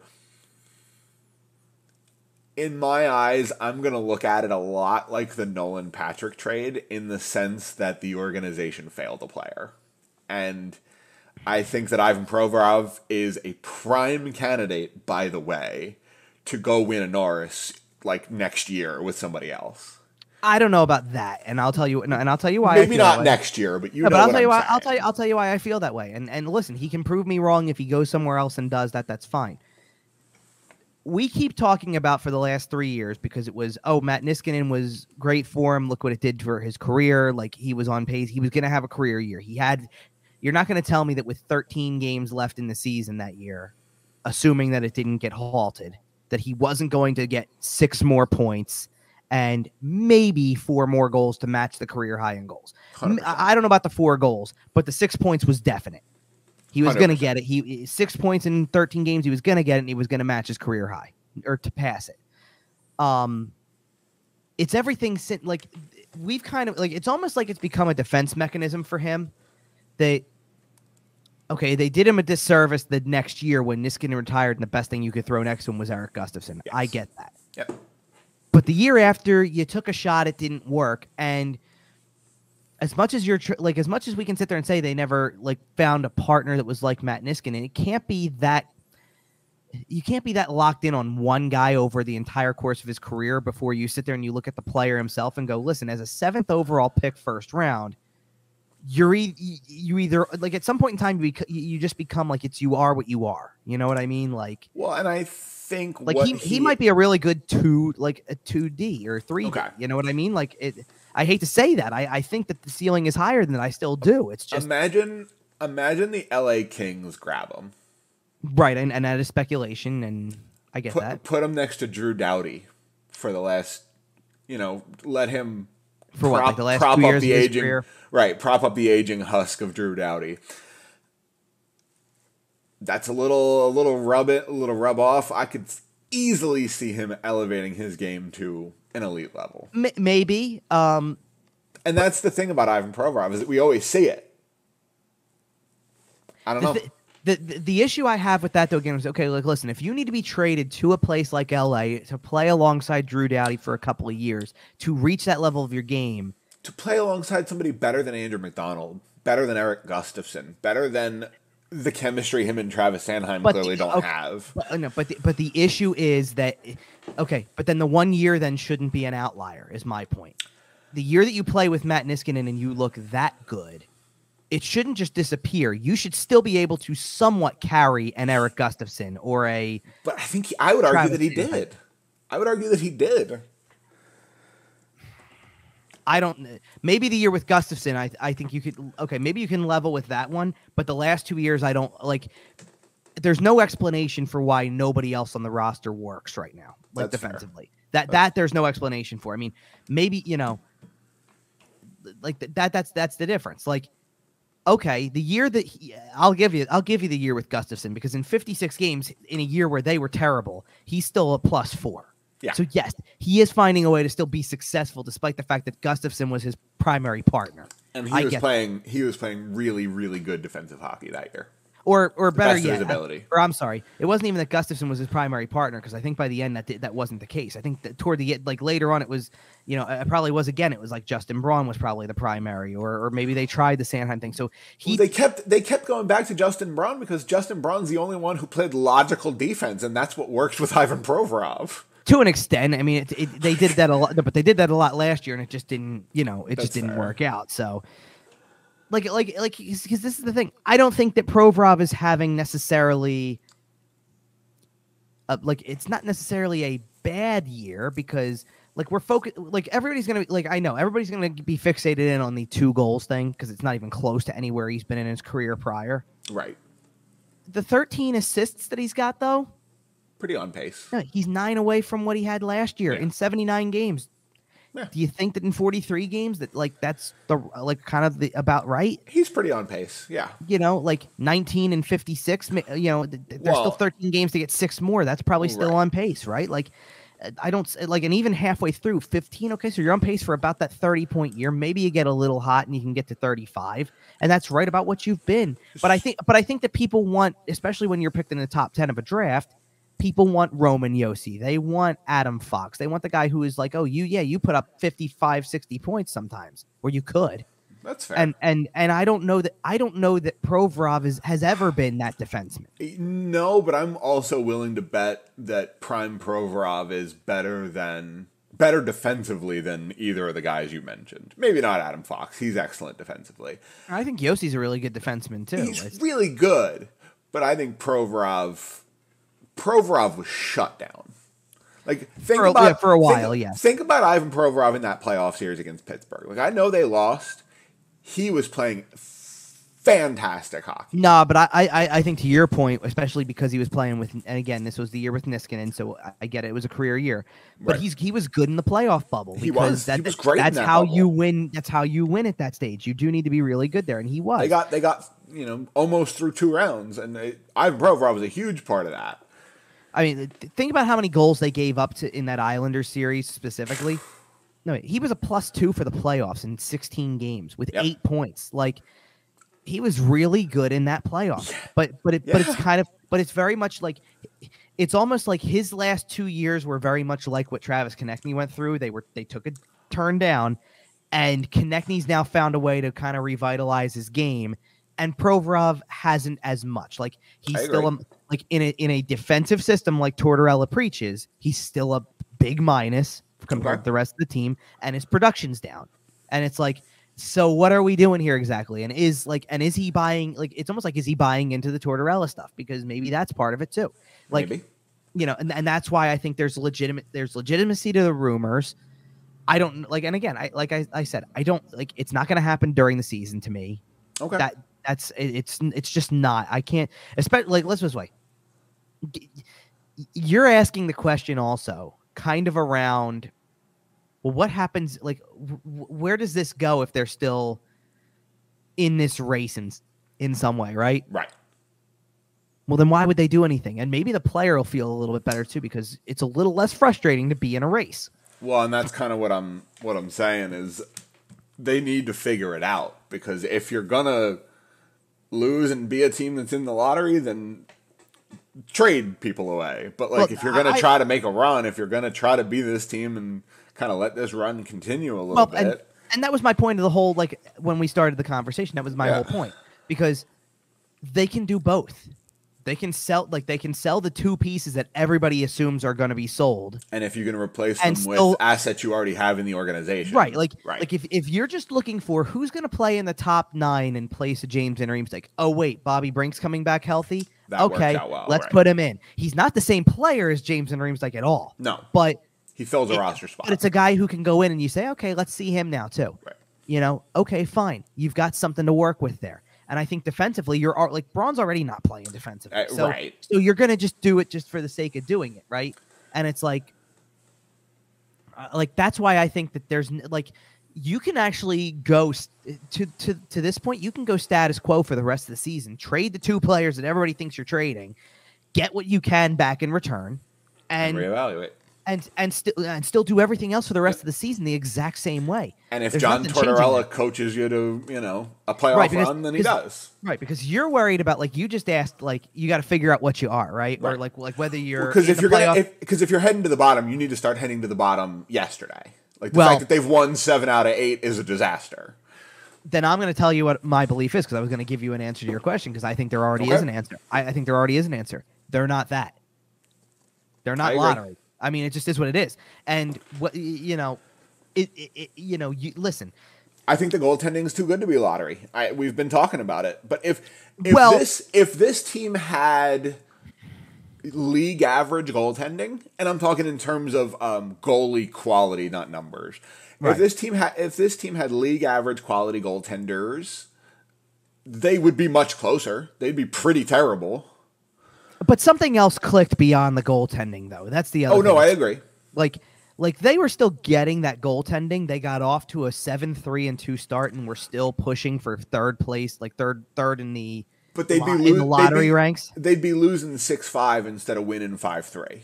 in my eyes, I'm going to look at it a lot like the Nolan Patrick trade in the sense that the organization failed a player. And I think that Ivan Provorov is a prime candidate, by the way, to go win a Norris like next year with somebody else. I don't know about that, and I'll tell you. And I'll tell you why. Maybe not next year, but you know. But I'll tell you why. I'll tell you why I feel that way. And listen, he can prove me wrong if he goes somewhere else and does that. That's fine. We keep talking about for the last 3 years because it was, Matt Niskanen was great for him. Look what it did for his career. Like, he was on pace. He was going to have a career year. You're not going to tell me that with 13 games left in the season that year, assuming that it didn't get halted, that he wasn't going to get 6 more points and maybe 4 more goals to match the career high in goals. 100%. I don't know about the 4 goals, but the 6 points was definite. He was going to get it. 6 points in 13 games. He was going to get it, and he was going to match his career high or to pass it. It's everything. Like, we've kind of like, it's almost like it's become a defense mechanism for him. They did him a disservice the next year when Niskanen retired, and the best thing you could throw next to him was Eric Gustafsson. Yes. I get that. Yep. But the year after, you took a shot, it didn't work, and as much as as much as we can sit there and say they never found a partner that was like Matt Niskanen, it can't be that. You can't be that locked in on one guy over the entire course of his career before you sit there and you look at the player himself and go, listen, as a 7th overall pick, 1st round, you either like at some point in time you just become like you are what you are. You know what I mean? Like, well, and I think he might be a really good 2D or 3D. Okay. You know what I mean? Like it. I hate to say that. I think that the ceiling is higher than that. I still do. It's just imagine the LA Kings grab him. Right, and that is speculation, and I get that. Put him next to Drew Doughty for the last, let him for what, like the last 2 years of his career? Right, prop up the aging husk of Drew Doughty. That's a little rub off. I could easily see him elevating his game to an elite level. Maybe. And that's the thing about Ivan Provorov is that we always see it. I don't know. The issue I have with that, though, again, is, okay, listen, if you need to be traded to a place like LA to play alongside Drew Doughty for a couple of years to reach that level of your game, to play alongside somebody better than Andrew McDonald, better than Eric Gustafson, better than the chemistry him and Travis Sanheim clearly don't have. No, but the issue is that, okay, but then the 1 year then shouldn't be an outlier, is my point. The year that you play with Matt Niskanen and you look that good, it shouldn't just disappear. You should still be able to somewhat carry an Eric Gustafson or a. But I think I would argue that he did. I would argue that he did. I don't. Maybe the year with Gustafson, I think you could. Okay, maybe you can level with that one. But the last 2 years, I don't like. There's no explanation for why nobody else on the roster works right now, like That's defensively. Fair. That there's no explanation for. I mean, maybe like that's the difference. Like, okay, the year that I'll give you the year with Gustafson, because in 56 games in a year where they were terrible, he's still a +4. Yeah. So yes, he is finding a way to still be successful despite the fact that Gustafson was his primary partner. And he was playing really, really good defensive hockey that year. Or better yet, or I'm sorry, it wasn't even that Gustafson was his primary partner, because I think by the end that wasn't the case. I think that toward the end, like later on, it was, it probably was again. It was like Justin Braun was probably the primary, or maybe they tried the Sanheim thing. So they kept going back to Justin Braun because Justin Braun's the only one who played logical defense, and that's what works with Ivan Provorov. To an extent, I mean, they did that a lot, but they did that a lot last year, and it just didn't, didn't work out. So. Like, because this is the thing. I don't think that Provorov is having necessarily, it's not necessarily a bad year, because we're focused. Everybody's gonna I know everybody's gonna be fixated in on the 2 goals thing, because it's not even close to anywhere he's been in his career prior. Right. The 13 assists that he's got, though, pretty on pace. No, he's 9 away from what he had last year in 79 games. Yeah. Do you think that in 43 games that that's the kind of the about right? He's pretty on pace. Yeah. 19 and 56, there's still 13 games to get 6 more. That's probably still on pace, right? I don't and even halfway through 15. Okay. So you're on pace for about that 30-point year. Maybe you get a little hot and you can get to 35, and that's right about what you've been. But I think that people want, especially when you're picked in the top 10 of a draft, people want Roman Josi. They want Adam Fox. They want the guy who is like, oh, you put up 55, 60 points sometimes, or you could. That's fair. And I don't know that Provorov has ever been that defenseman. No, but I'm also willing to bet that prime Provorov is better defensively than either of the guys you mentioned. Maybe not Adam Fox. He's excellent defensively. I think Josi's a really good defenseman too. He's really good, but I think Provorov was shut down. For a while. Think about Ivan Provorov in that playoff series against Pittsburgh. I know they lost. He was playing fantastic hockey. No, but I think to your point, especially because he was playing with, and again, this was the year with Niskanen, so I get it. It was a career year, but he was good in the playoff bubble. He was great. That's in that how bubble. you win. That's how you win at that stage. You do need to be really good there, and he was. They got almost through 2 rounds, and Ivan Provorov was a huge part of that. I mean, think about how many goals they gave up in that Islanders series specifically. No, he was a +2 for the playoffs in 16 games with 8 points. He was really good in that playoff. But it's very much it's almost like his last 2 years were very much like what Travis Konecny went through. They took a turn down, and Konechny's now found a way to kind of revitalize his game. And Provorov hasn't as much. He's still in a defensive system like Tortorella preaches. He's still a big minus compared to the rest of the team, and his production's down. And it's so what are we doing here exactly? And is he buying? It's almost like, is he buying into the Tortorella stuff? Because maybe that's part of it too. Maybe. And that's why I think there's legitimacy to the rumors. I don't and again, I said, I don't it's not going to happen during the season to me. Okay. It's just not. I can't. Especially let's this way. You're asking the question also, kind of around. Well, what happens? Where does this go if they're still in this race in some way, right? Right. Well, then why would they do anything? And maybe the player will feel a little bit better too, because it's a little less frustrating to be in a race. Well, and that's kind of what I'm saying is they need to figure it out, because if you're gonna lose and be a team that's in the lottery, then trade people away. But if you're going to try to make a run, if you're going to try to be this team and kind of let this run continue a little bit. And that was my point of the whole, like, when we started the conversation, that was my whole point, because they can do both. They can sell the two pieces that everybody assumes are going to be sold. And if you're going to replace them with assets you already have in the organization. Right. Like if you're just looking for who's going to play in the top 9 in place of James Van Riemsdyk, like, oh, wait, Bobby Brink's coming back healthy. Okay, let's put him in. He's not the same player as James Van Riemsdyk at all. No. But he fills a roster spot. But it's a guy who can go in and you say, okay, let's see him now too. Right. Okay, fine. You've got something to work with there. And I think defensively, you're like, Braun's already not playing defensively. So you're going to just do it just for the sake of doing it, right? And it's like that's why I think that there's like, you can actually go to this point, you can go status quo for the rest of the season, trade the 2 players that everybody thinks you're trading, get what you can back in return, and reevaluate. And still do everything else for the rest of the season the exact same way. And if John Tortorella coaches you to, a playoff run, then he does. Right, because you're worried about, like, you just asked, like, you got to figure out what you are, right? Or like whether you're because if you're heading to the bottom, you need to start heading to the bottom yesterday. Like the fact that they've won 7 out of 8 is a disaster. Then I'm going to tell you what my belief is, because I was going to give you an answer to your question, because I think there already is an answer. I think there already is an answer. They're not that. They're not lottery. I mean, it just is what it is. And what you listen. I think the goaltending is too good to be lottery. We've been talking about it. But if this team had league average goaltending, and I'm talking in terms of goalie quality, not numbers. Right. If this team had league average quality goaltenders, they would be much closer. They'd be pretty terrible. But something else clicked beyond the goaltending, though. That's the other thing. No, I agree. Like they were still getting that goaltending. They got off to a 7-3-2 start, and were still pushing for third place, like third in the lottery ranks. They'd be losing 6-5 instead of winning 5-3.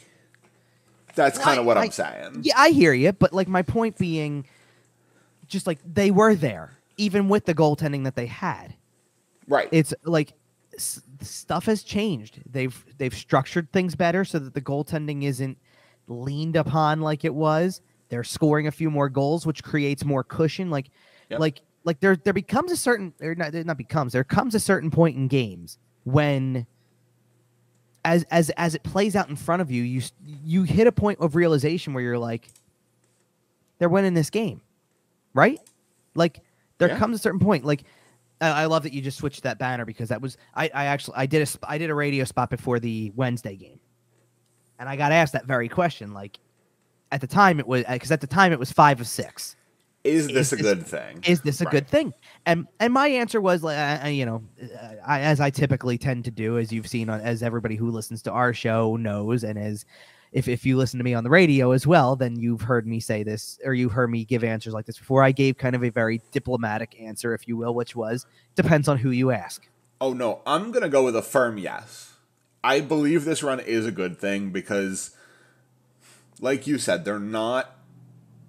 That's kind of what I'm saying. Yeah, I hear you, but like my point being, just like they were there, even with the goaltending that they had. Right. It's like stuff has changed. They've structured things better so that the goaltending isn't leaned upon like it was. They're scoring a few more goals, which creates more cushion. There becomes a certain, there comes a certain point in games when, as it plays out in front of you, you hit a point of realization where you're like, they're winning this game, right? Like there comes a certain point, like. I love that you just switched that banner, because that was I did a radio spot before the Wednesday game, and I got asked that very question. Like at the time it was 5 of 6. Is this a good thing? Is this a good thing? And my answer was as I typically tend to do, as you've seen, as everybody who listens to our show knows, and as if you listen to me on the radio as well, then you've heard me say this, or you've heard me give answers like this before. I gave kind of a very diplomatic answer, if you will, which was, depends on who you ask. Oh, no, I'm going to go with a firm yes. I believe this run is a good thing because, like you said, they're not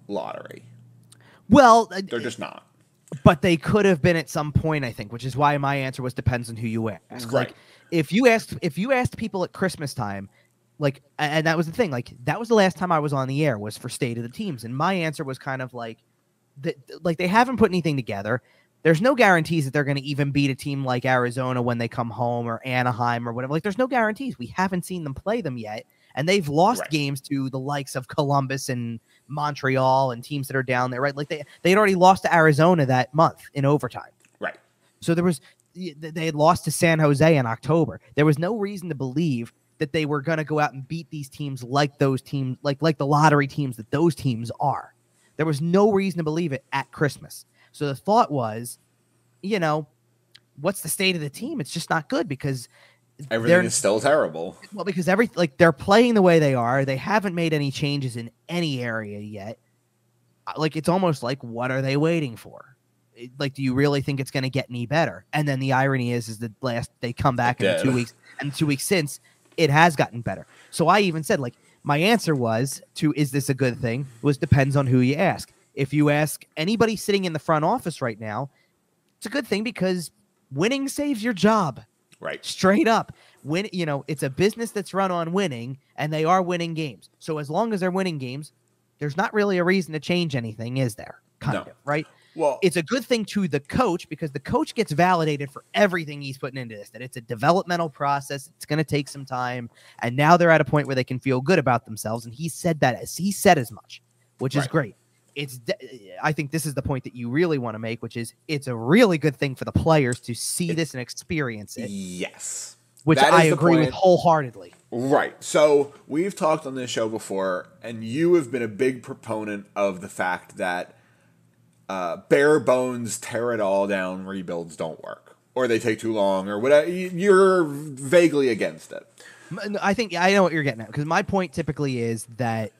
lottery. Well, they're just not. But they could have been at some point, I think, which is why my answer was depends on who you ask. Right. Like if you asked people at Christmas time, like, and that was the thing, like that was the last time I was on the air, was for state of the teams, and my answer was kind of like that, like they haven't put anything together. There's no guarantees that they're going to even beat a team like Arizona when they come home, or Anaheim or whatever. Like there's no guarantees. We haven't seen them play them yet, and they've lost games to the likes of Columbus and Montreal and teams that are down there, right? Like they had already lost to Arizona that month in overtime, right? So they had lost to San Jose in October. There was no reason to believe that they were going to go out and beat these teams like those teams, like the lottery teams that those teams are. There was no reason to believe it at Christmas. So the thought was, what's the state of the team? It's just not good, because everything is still terrible. Well, because they're playing the way they are. They haven't made any changes in any area yet. Like it's almost like, what are they waiting for? Like, do you really think it's going to get any better? And then the irony is that they come back in 2 weeks, and 2 weeks since, it has gotten better. So I even said, like, my answer was is this a good thing? Was depends on who you ask. If you ask anybody sitting in the front office right now, it's a good thing, because winning saves your job. Right. Straight up. It's a business that's run on winning, and they are winning games. So as long as they're winning games, there's not really a reason to change anything, is there? Kind of, right? Well, it's a good thing to the coach because the coach gets validated for everything he's putting into this, that it's a developmental process. It's going to take some time. And now they're at a point where they can feel good about themselves. And he said as much, which is great. I think this is the point that you really want to make, which is it's a really good thing for the players to see this and experience it. Yes. Which I agree with wholeheartedly. Right. So we've talked on this show before, and you have been a big proponent of the fact that bare bones, tear it all down rebuilds don't work, or they take too long, or whatever. You're vaguely against it. I think I know what you're getting at, because my point typically is that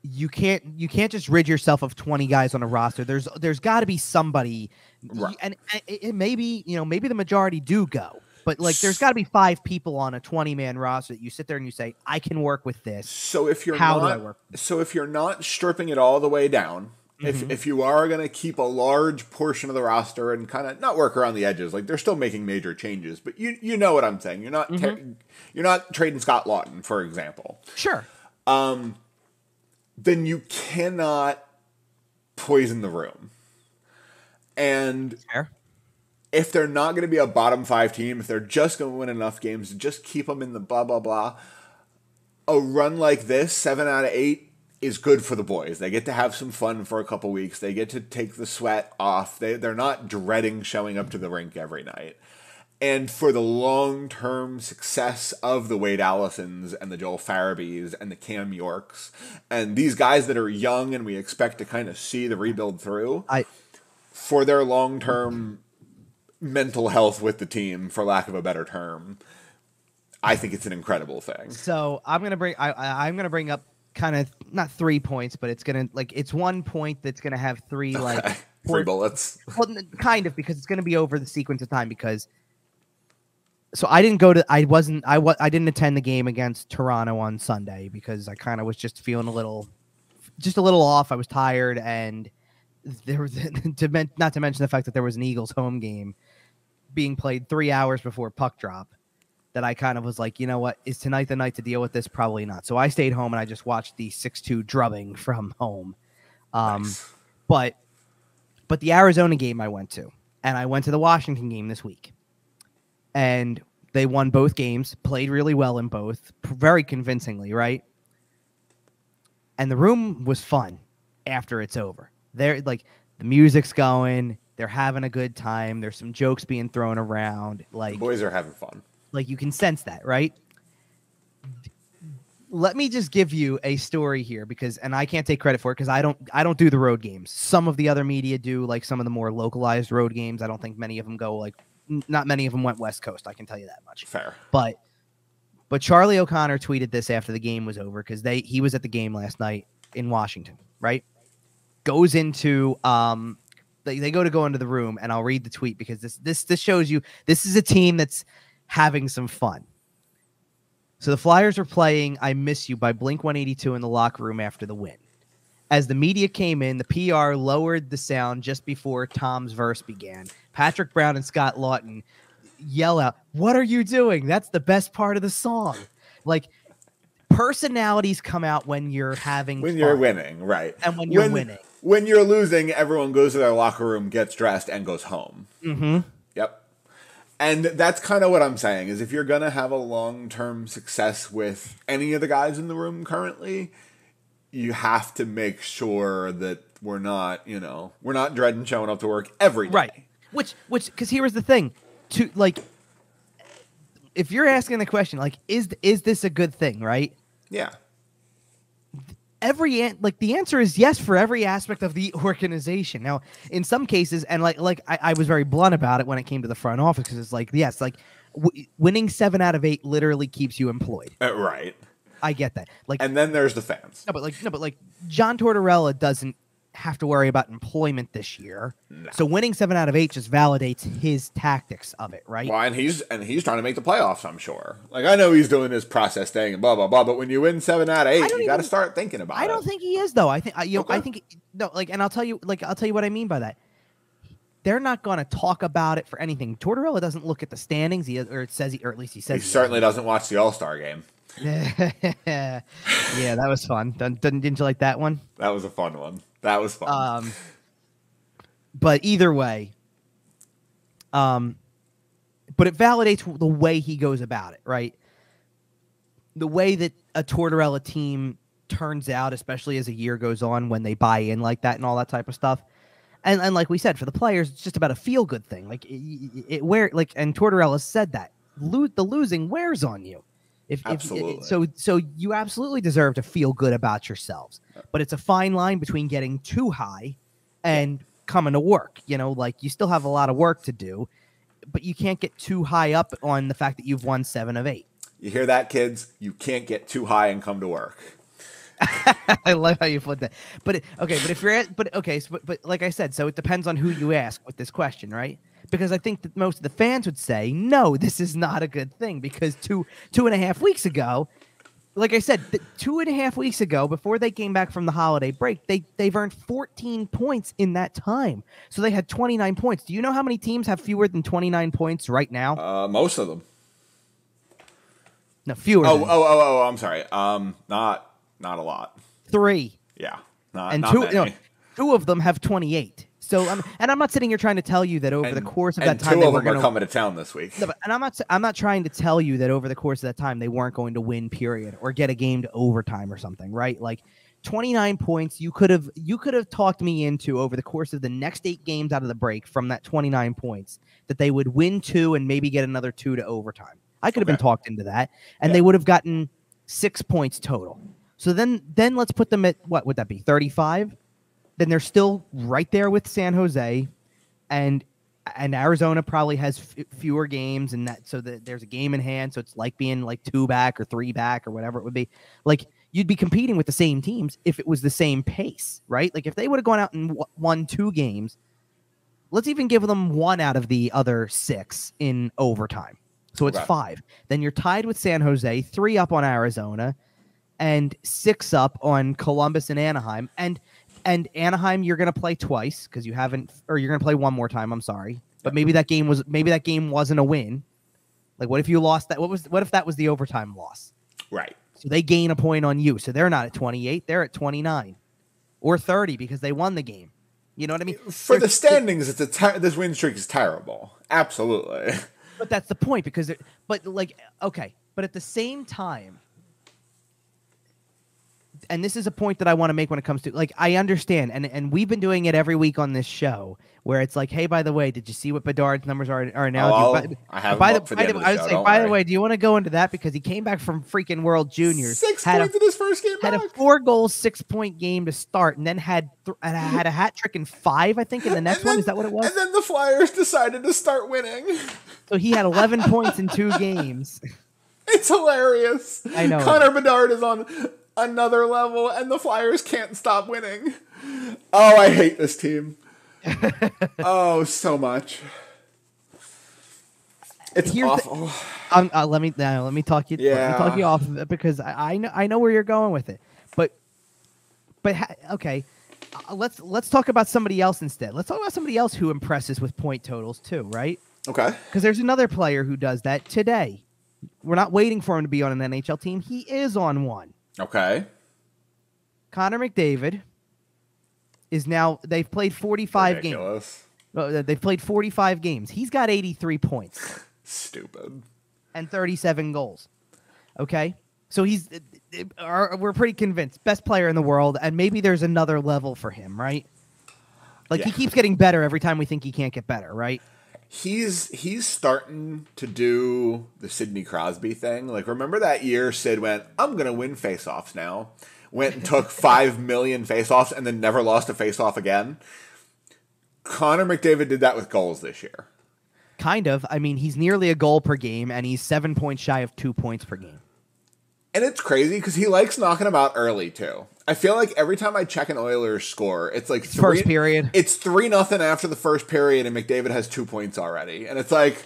you can't just rid yourself of 20 guys on a roster. There's got to be somebody, right. And it maybe the majority do go. But like, there's got to be 5 people on a 20-man roster that you sit there and you say, I can work with this. So if you're how do I work? So if you're not stripping it all the way down, if you are going to keep a large portion of the roster and kind of not work around the edges, like they're still making major changes, but you know what I'm saying. You're not you're not trading Scott Lawton, for example. Sure. Then you cannot poison the room. And Fair. If they're not going to be a bottom 5 team, if they're just going to win enough games to just keep them in the blah, blah, blah, a run like this, 7 out of 8, is good for the boys. They get to have some fun for a couple weeks. They get to take the sweat off. They're not dreading showing up to the rink every night. And for the long-term success of the Wade Allisons and the Joel Farabys and the Cam Yorks and these guys that are young and we expect to kind of see the rebuild through, for their long-term mental health with the team, for lack of a better term, I think it's an incredible thing. So I'm gonna bring up kind of not 3 points, but it's 1 point that's gonna have 3 3 bullets. Well, kind of, because it's gonna be over the sequence of time. Because so I didn't attend the game against Toronto on Sunday because I kind of was just feeling a little off. I was tired, and there was not to mention the fact that there was an Eagles home game being played 3 hours before puck drop, that I kind of was like, you know what, is tonight the night to deal with this? Probably not. So I stayed home and I just watched the 6-2 drubbing from home. Nice. But the Arizona game I went to, and I went to the Washington game this week, and they won both games, played really well in both, very convincingly, right? And the room was fun after it's over. They're like, the music's going, they're having a good time, there's some jokes being thrown around. Like, the boys are having fun. Like, you can sense that, right? Let me just give you a story here, and I can't take credit for it because I don't do the road games. Some of the other media do, like some of the more localized road games. I don't think many of them go not many of them went West Coast. I can tell you that much. Fair. But Charlie O'Connor tweeted this after the game was over, because he was at the game last night in Washington, right? Goes into they go into the room, and I'll read the tweet because this shows you this is a team that's having some fun. So the Flyers are playing I Miss You by Blink-182 in the locker room after the win. As the media came in, the PR lowered the sound just before Tom's verse began. Patrick Brown and Scott Lawton yell out, "What are you doing? That's the best part of the song." Like, personalities come out when you're having fun. You're winning, right. And when you're winning. When you're losing, everyone goes to their locker room, gets dressed, and goes home. Mm-hmm. Yep. And that's kind of what I'm saying, is if you're going to have a long-term success with any of the guys in the room currently, you have to make sure that we're not dreading showing up to work every day. Right. Which, because here was the thing, if you're asking the question, like, is this a good thing, right? Yeah. The answer is yes for every aspect of the organization. Now, in some cases, and I was very blunt about it when it came to the front office, because it's like, yes, winning 7 out of 8 literally keeps you employed. Right. I get that. And then there's the fans. No, but John Tortorella doesn't have to worry about employment this year. No. So winning 7 out of 8 just validates his tactics of it, right? Well, and he's trying to make the playoffs, I'm sure. Like, I know he's doing his process thing and blah blah blah, but when you win 7 out of 8, you got to start thinking about it. I don't think he is, though. I think I think no, and I'll tell you what I mean by that. They're not going to talk about it for anything. Tortorella doesn't look at the standings, or at least he says he certainly doesn't watch the All-Star game. Yeah, that was fun. Didn't you like that one? That was a fun one. That was fun. But either way, but it validates the way he goes about it, right? The way that a Tortorella team turns out, especially as a year goes on, when they buy in like that and all that type of stuff. And like we said, for the players, it's just about a feel good thing. Like it where like, and Tortorella said that the losing wears on you. So you absolutely deserve to feel good about yourselves, but it's a fine line between getting too high and coming to work. You know, like you still have a lot of work to do, but you can't get too high up on the fact that you've won 7 of 8. You hear that, kids? You can't get too high and come to work. I love how you put that. But like I said, so it depends on who you ask with this question, right? Because I think that most of the fans would say, no, this is not a good thing, because two and a half weeks ago, like I said, 2.5 weeks ago, before they came back from the holiday break, they've earned 14 points in that time. So they had 29 points. Do you know how many teams have fewer than 29 points right now? Most of them. No, fewer. I'm sorry. Not a lot. 3. Yeah. Not two, many. No, 2 of them have 28. So I'm not sitting here trying to tell you that over the course of that time, 2 of them are coming to town this week. No, and I'm not trying to tell you that over the course of that time they weren't going to win, period, or get a game to overtime or something, right? Like 29 points, you could have talked me into over the course of the next 8 games out of the break from that 29 points that they would win 2 and maybe get another 2 to overtime. I could have been talked into that, and they would have gotten 6 points total. So then let's put them at, what would that be, 35? Then they're still right there with San Jose, and Arizona probably has fewer games, and that so that there's a game in hand. So it's like being like 2 back or 3 back or whatever it would be. Like you'd be competing with the same teams if it was the same pace, right? Like if they would have gone out and won 2 games, let's even give them 1 out of the other 6 in overtime. So it's 5. Then you're tied with San Jose, 3 up on Arizona, and 6 up on Columbus and Anaheim. And Anaheim, you're going to play twice because you haven't, or you're going to play 1 more time. I'm sorry, but maybe that game wasn't a win. Like, what if you lost that? What if that was the overtime loss? Right. So they gain a point on you. So they're not at 28; they're at 29 or 30 because they won the game. You know what I mean? For the standings, this win streak is terrible. Absolutely. But that's the point, because but at the same time, and this is a point that I want to make when it comes to, like, I understand, and we've been doing it every week on this show, where it's like, hey, by the way, did you see what Bedard's numbers are now? I have them up for the end of the show. I would say, by the way, do you want to go into that, because he came back from freaking World Juniors, 6 points in his first game back. Had a 4-goal, 6-point game to start, and then had a hat trick in 5, I think, in the next one. Is that what it was? And then the Flyers decided to start winning. So he had 11 points in 2 games. It's hilarious. I know. Connor Bedard is on another level, and the Flyers can't stop winning. Oh, I hate this team. Oh, so much. It's awful. Let me talk you. Let me talk you off of it, because I know where you're going with it. But okay, let's talk about somebody else instead. Let's talk about somebody else who impresses with point totals too, right? Okay. Because there's another player who does that today. We're not waiting for him to be on an NHL team. He is on one. Okay. Connor McDavid is now. They've played 45 games. They've played 45 games. He's got 83 points. Stupid. And 37 goals. Okay? So we're pretty convinced. Best player in the world, and maybe there's another level for him, right? Like, he keeps getting better every time we think he can't get better, right? He's starting to do the Sidney Crosby thing. Like, remember that year Sid went, I'm going to win faceoffs now. Went and took 5 million faceoffs and then never lost a faceoff again. Connor McDavid did that with goals this year. Kind of. I mean, he's nearly a goal per game, and he's 7 points shy of 2 points per game. And it's crazy because he likes knocking them out early, too. I feel like every time I check an Oilers score, it's like first period. It's 3-0 after the first period, and McDavid has 2 points already. And it's like,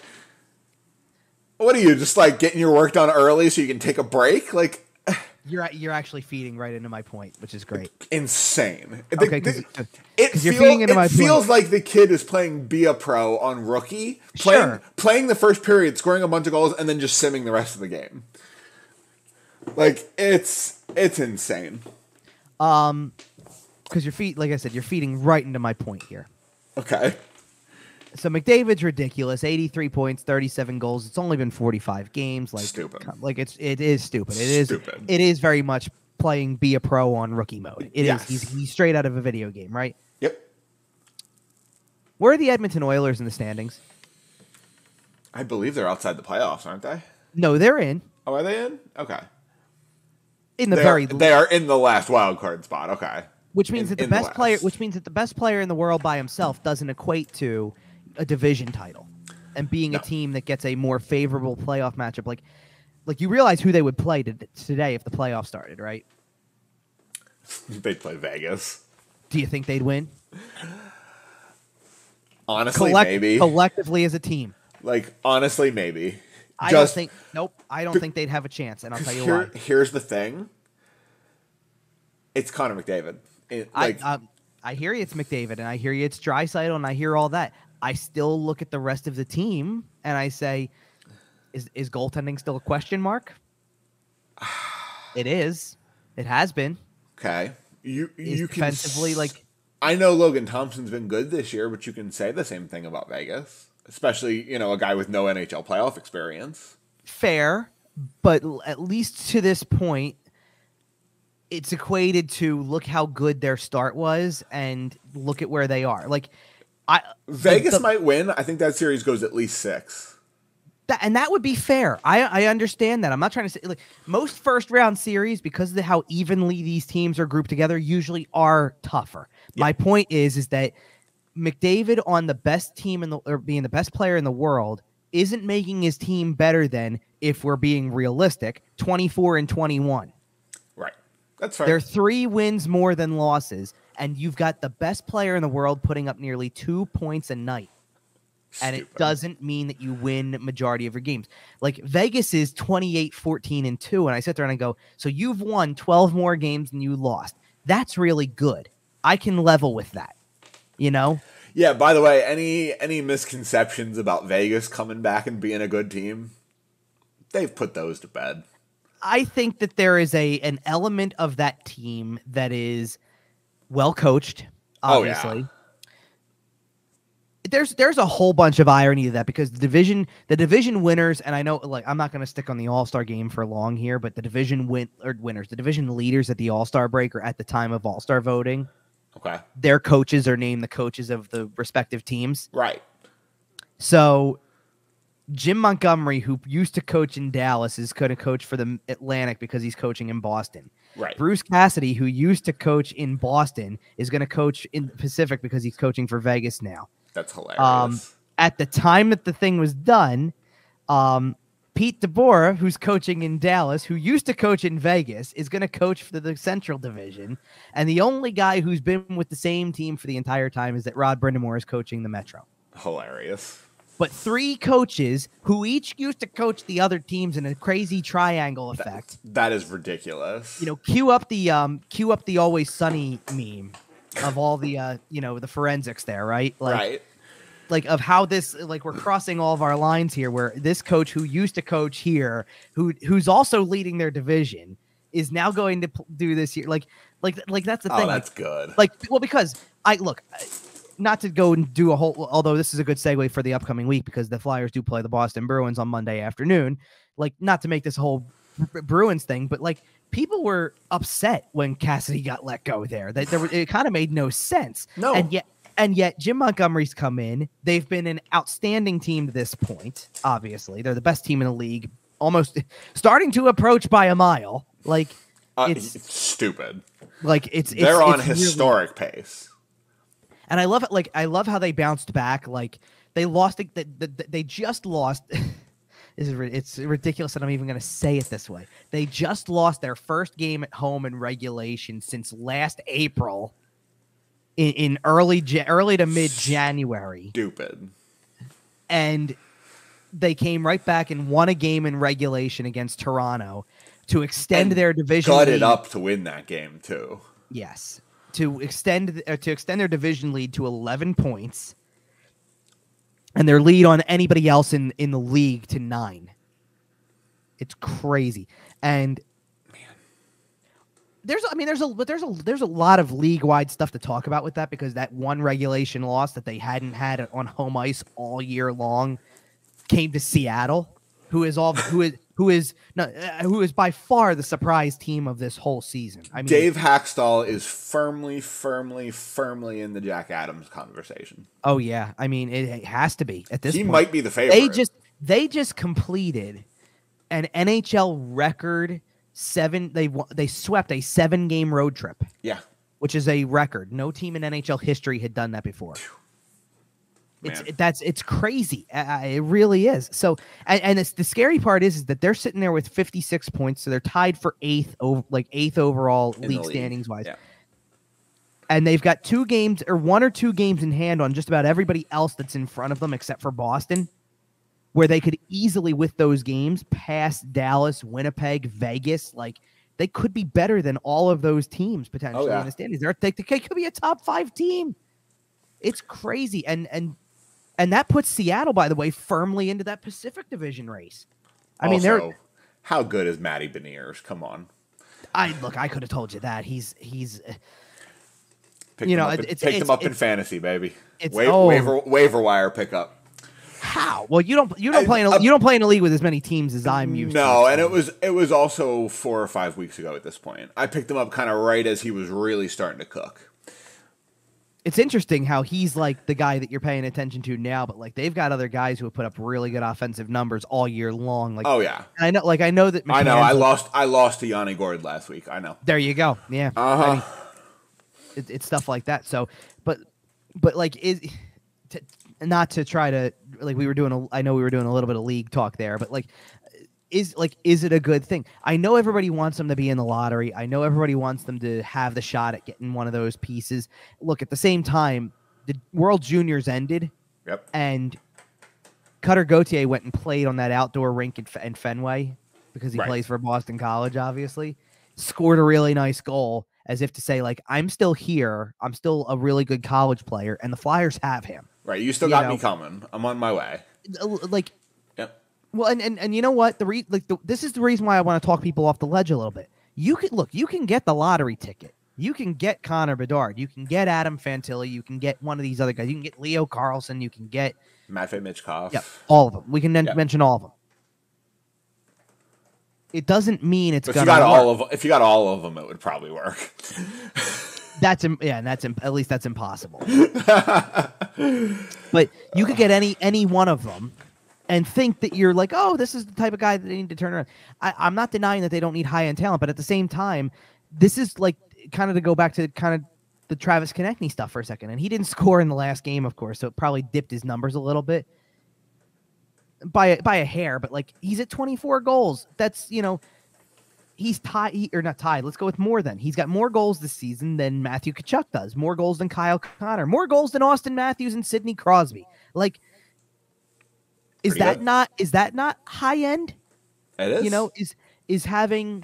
what are you, just like getting your work done early so you can take a break? Like, you're actually feeding right into my point, which is great. Insane. Okay, because you're feeding into my point. It feels like the kid is playing Be a Pro on Rookie, playing the first period, scoring a bunch of goals, and then just simming the rest of the game. Like, it's insane. Because like I said, you're feeding right into my point here. Okay. So McDavid's ridiculous. 83 points, 37 goals. It's only been 45 games. Like Stupid. Like it is stupid. Stupid. It is very much playing be a pro on rookie mode. It Yes. is. He's straight out of a video game, right? Yep. Where are the Edmonton Oilers in the standings? I believe they're outside the playoffs, aren't they? No, they're in. Oh, are they in? Okay. In the They are in the last wild card spot. Okay. Which means that the best player in the world by himself doesn't equate to a division title and being a team that gets a more favorable playoff matchup. Like you realize who they would play today if the playoffs started, right? They'd play Vegas. Do you think they'd win? Honestly, maybe. Collectively as a team. Like, honestly, maybe. I don't think they'd have a chance, and I'll tell you why. Here's the thing. It's Connor McDavid. I hear you, it's McDavid, and I hear you, it's Draisaitl, and I hear all that. I still look at the rest of the team, and I say, is goaltending still a question mark? It is. It has been. Okay. You defensively, like... I know Logan Thompson's been good this year, but you can say the same thing about Vegas. Especially, a guy with no NHL playoff experience. Fair, but at least to this point, it's equated to look how good their start was and look at where they are. Like, Vegas might win. I think that series goes at least 6. That would be fair. I understand that. I'm not trying to say like most first round series because of how evenly these teams are grouped together usually are tougher. Yep. My point is that McDavid on the best team or being the best player in the world isn't making his team better than, if we're being realistic, 24 and 21. Right. That's fair. They're 3 wins more than losses, and you've got the best player in the world putting up nearly 2 points a night. And it doesn't mean that you win majority of your games. Like Vegas is 28-14-2. And I sit there and I go, so you've won 12 more games than you lost. That's really good. I can level with that, Yeah, by the way, any misconceptions about Vegas coming back and being a good team, they've put those to bed. I think that there is an element of that team that is well coached, obviously. Oh, yeah. There's a whole bunch of irony to that because the division winners, and I know like I'm not going to stick on the All-Star game for long here, but the division winners, the division leaders at the All-Star break or at the time of All-Star voting, okay, their coaches are named the coaches of the respective teams. Right. So Jim Montgomery, who used to coach in Dallas, is going to coach for the Atlantic because he's coaching in Boston. Right. Bruce Cassidy, who used to coach in Boston, is going to coach in the Pacific because he's coaching for Vegas now. That's hilarious. At the time that the thing was done, Pete DeBoer, who's coaching in Dallas, who used to coach in Vegas, is going to coach for the Central Division. And the only guy who's been with the same team for the entire time is that Rod Brindamore is coaching the Metro. Hilarious. But 3 coaches who each used to coach the other teams in a crazy triangle effect. That is ridiculous. Cue up the Always Sunny meme of all the the forensics there, right? Right. Like of how this, like we're crossing all of our lines here, where this coach who used to coach here, who's also leading their division, is now going to do this here. Like that's the thing. Oh, that's good. Because not to go and do a whole, although this is a good segue for the upcoming week because the Flyers do play the Boston Bruins on Monday afternoon. Like, not to make this whole Bruins thing, but like people were upset when Cassidy got let go there. It kind of made no sense. No. And yet Jim Montgomery's come in. They've been an outstanding team to this point. Obviously, they're the best team in the league, almost starting to approach by a mile. Like it's stupid. Like they're on historic pace. And I love it. Like I love how they bounced back. Like they lost. They just lost. It's ridiculous that I'm even going to say it this way. They just lost their first game at home in regulation since last April. In early to mid January. Stupid. And they came right back and won a game in regulation against Toronto to extend their division. Cut it up to win that game too. Yes, to extend their division lead to 11 points, and their lead on anybody else in the league to 9. It's crazy. And there's a lot of league-wide stuff to talk about with that, because that one regulation loss that they hadn't had on home ice all year long came to Seattle, who is by far the surprise team of this whole season. I mean, Dave Hackstall is firmly in the Jack Adams conversation. Oh yeah, I mean it has to be at this point. He might be the favorite. They just completed an NHL record 7. They swept a 7-game road trip. Yeah, which is a record. No team in NHL history had done that before. It's crazy. It really is. So, and it's the scary part is that they're sitting there with 56 points, so they're tied for eighth overall league standings wise. Yeah. And they've got 2 games or 1 or 2 games in hand on just about everybody else that's in front of them except for Boston, where they could easily, with those games, pass Dallas, Winnipeg, Vegas. Like, they could be better than all of those teams potentially in the standings. They could be a top 5 team. It's crazy. And that puts Seattle, by the way, firmly into that Pacific Division race. I mean, how good is Matty Beniers? Come on. I could have told you that. He's picked him up in fantasy, baby. Waiver wire pickup. How? Well, you don't play in a league with as many teams as I'm used to. No, and it was also 4 or 5 weeks ago at this point. I picked him up kind of right as he was really starting to cook. It's interesting how he's like the guy that you're paying attention to now, but like they've got other guys who have put up really good offensive numbers all year long. Like, oh yeah, I know that. I know. I lost to Yanni Gord last week. I know. There you go. Yeah. I mean, it's stuff like that. So, but like not to try to like I know we were doing a little bit of league talk there, but like. Is it a good thing? I know everybody wants them to be in the lottery. I know everybody wants them to have the shot at getting one of those pieces. Look, at the same time, the World Juniors ended. Yep. And Cutter Gauthier went and played on that outdoor rink in Fenway because he plays for Boston College, obviously. Scored a really nice goal as if to say, like, I'm still here. I'm still a really good college player, and the Flyers have him. Right. You still got me coming. I'm on my way. Like, well, and you know what? This is the reason why I want to talk people off the ledge a little bit. You can get the lottery ticket. You can get Connor Bedard. You can get Adam Fantilli. You can get one of these other guys. You can get Leo Carlson. You can get Matvei Michkov. Yep, all of them. We can mention all of them. It doesn't mean it's going to work. If you got all of them, it would probably work. At least that's impossible. But you could get any one of them. And think that you're like, oh, this is the type of guy that they need to turn around. I'm not denying that they don't need high-end talent, but at the same time, this is like kind of to go back to kind of the Travis Konecny stuff for a second. And he didn't score in the last game, of course, so it probably dipped his numbers a little bit by a hair. But like, he's at 24 goals. That's, he's tied or not tied. Let's go with more than. He's got more goals this season than Matthew Tkachuk does. More goals than Kyle Connor. More goals than Austin Matthews and Sidney Crosby. Like. Is that not high end? It is. Is having,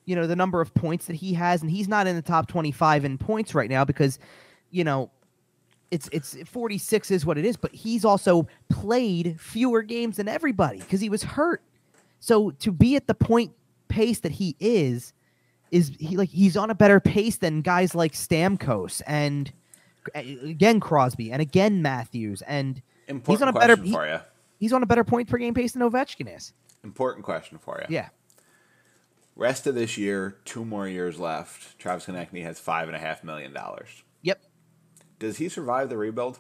the number of points that he has, and he's not in the top 25 in points right now because, it's 46 is what it is, but he's also played fewer games than everybody because he was hurt. So to be at the point pace that he is he's on a better pace than guys like Stamkos and again Crosby and again Matthews and he's on a better for you. He's on a better point per game pace than Ovechkin is. Important question for you. Yeah. Rest of this year, 2 more years left. Travis Konecny has $5.5 million. Yep. Does he survive the rebuild?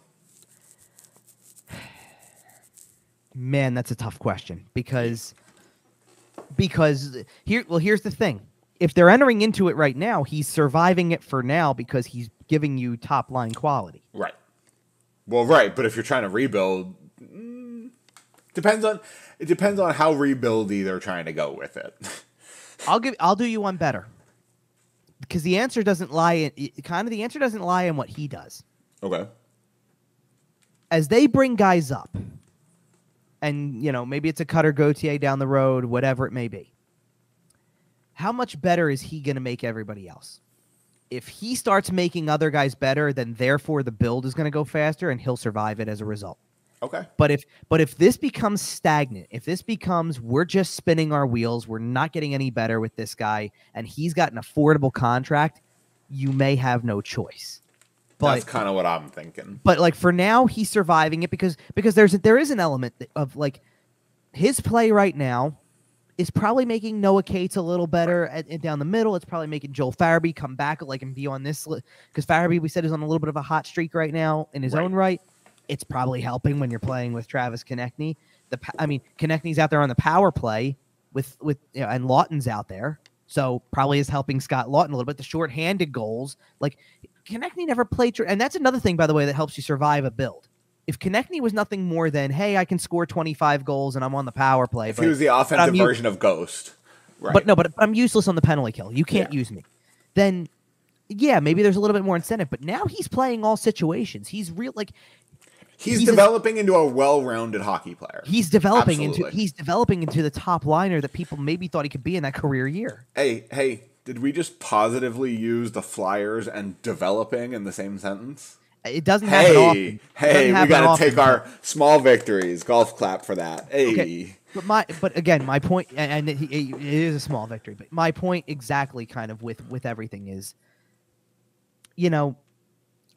Man, that's a tough question because here's the thing. If they're entering into it right now, he's surviving it for now because he's giving you top line quality. Right. Well, right, but if you're trying to rebuild. It depends on how rebuildy they're trying to go with it. I'll do you one better. Because the answer doesn't lie in what he does. Okay. As they bring guys up, and maybe it's a Cutter Gauthier down the road, whatever it may be. How much better is he going to make everybody else? If he starts making other guys better, then therefore the build is going to go faster and he'll survive it as a result. Okay. But if this becomes stagnant, if this becomes we're just spinning our wheels, we're not getting any better with this guy, and he's got an affordable contract, you may have no choice. But that's kind of what I'm thinking. But like for now, he's surviving it because there is an element of like his play right now is probably making Noah Cates a little better down the middle. It's probably making Joel Farabee come back like and be on this because Farabee we said is on a little bit of a hot streak right now in his own right. It's probably helping when you're playing with Travis Konecny. Konechny's out there on the power play with and Lawton's out there, so probably is helping Scott Lawton a little bit. The short-handed goals, like Konechny never played, and that's another thing, by the way, that helps you survive a build. If Konechny was nothing more than, hey, I can score 25 goals and I'm on the power play. If he was the offensive version of Ghost, right? But I'm useless on the penalty kill. You can't use me. Then, yeah, maybe there's a little bit more incentive. But now he's playing all situations. He's real like. He's developing into a well-rounded hockey player. He's developing into the top liner that people maybe thought he could be in that career year. Hey, did we just positively use the Flyers and developing in the same sentence? It doesn't happen often. Hey, we got to take our small victories. Golf clap for that. Hey. Okay. But again, my point, and it is a small victory, but my point exactly kind of with everything is,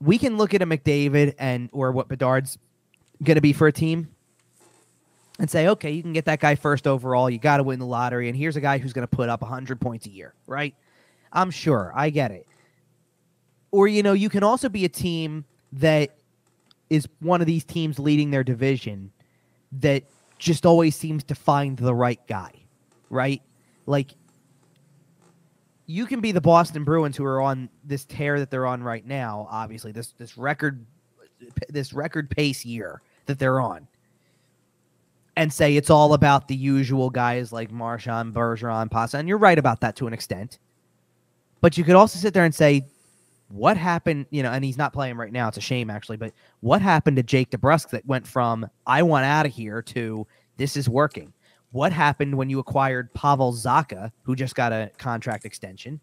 we can look at a McDavid or what Bedard's going to be for a team and say, okay, you can get that guy first overall. You got to win the lottery. And here's a guy who's going to put up 100 points a year, right? I'm sure. I get it. Or, you can also be a team that is one of these teams leading their division that just always seems to find the right guy, right? Like, you can be the Boston Bruins who are on this tear that they're on right now, obviously, this record pace year that they're on, and say it's all about the usual guys like Marchand, Bergeron, Pasta, and you're right about that to an extent. But you could also sit there and say, what happened, and he's not playing right now. It's a shame, actually. But what happened to Jake DeBrusk that went from, I want out of here, to this is working? What happened when you acquired Pavel Zacha, who just got a contract extension,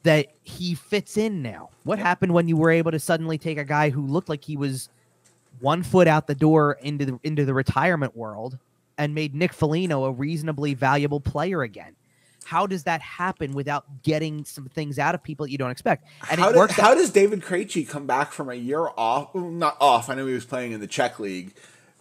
that he fits in now? What happened when you were able to suddenly take a guy who looked like he was 1 foot out the door into the retirement world and made Nick Foligno a reasonably valuable player again? How does that happen without getting some things out of people that you don't expect? And how does David Krejci come back from a year off? Well, not off. I know he was playing in the Czech league.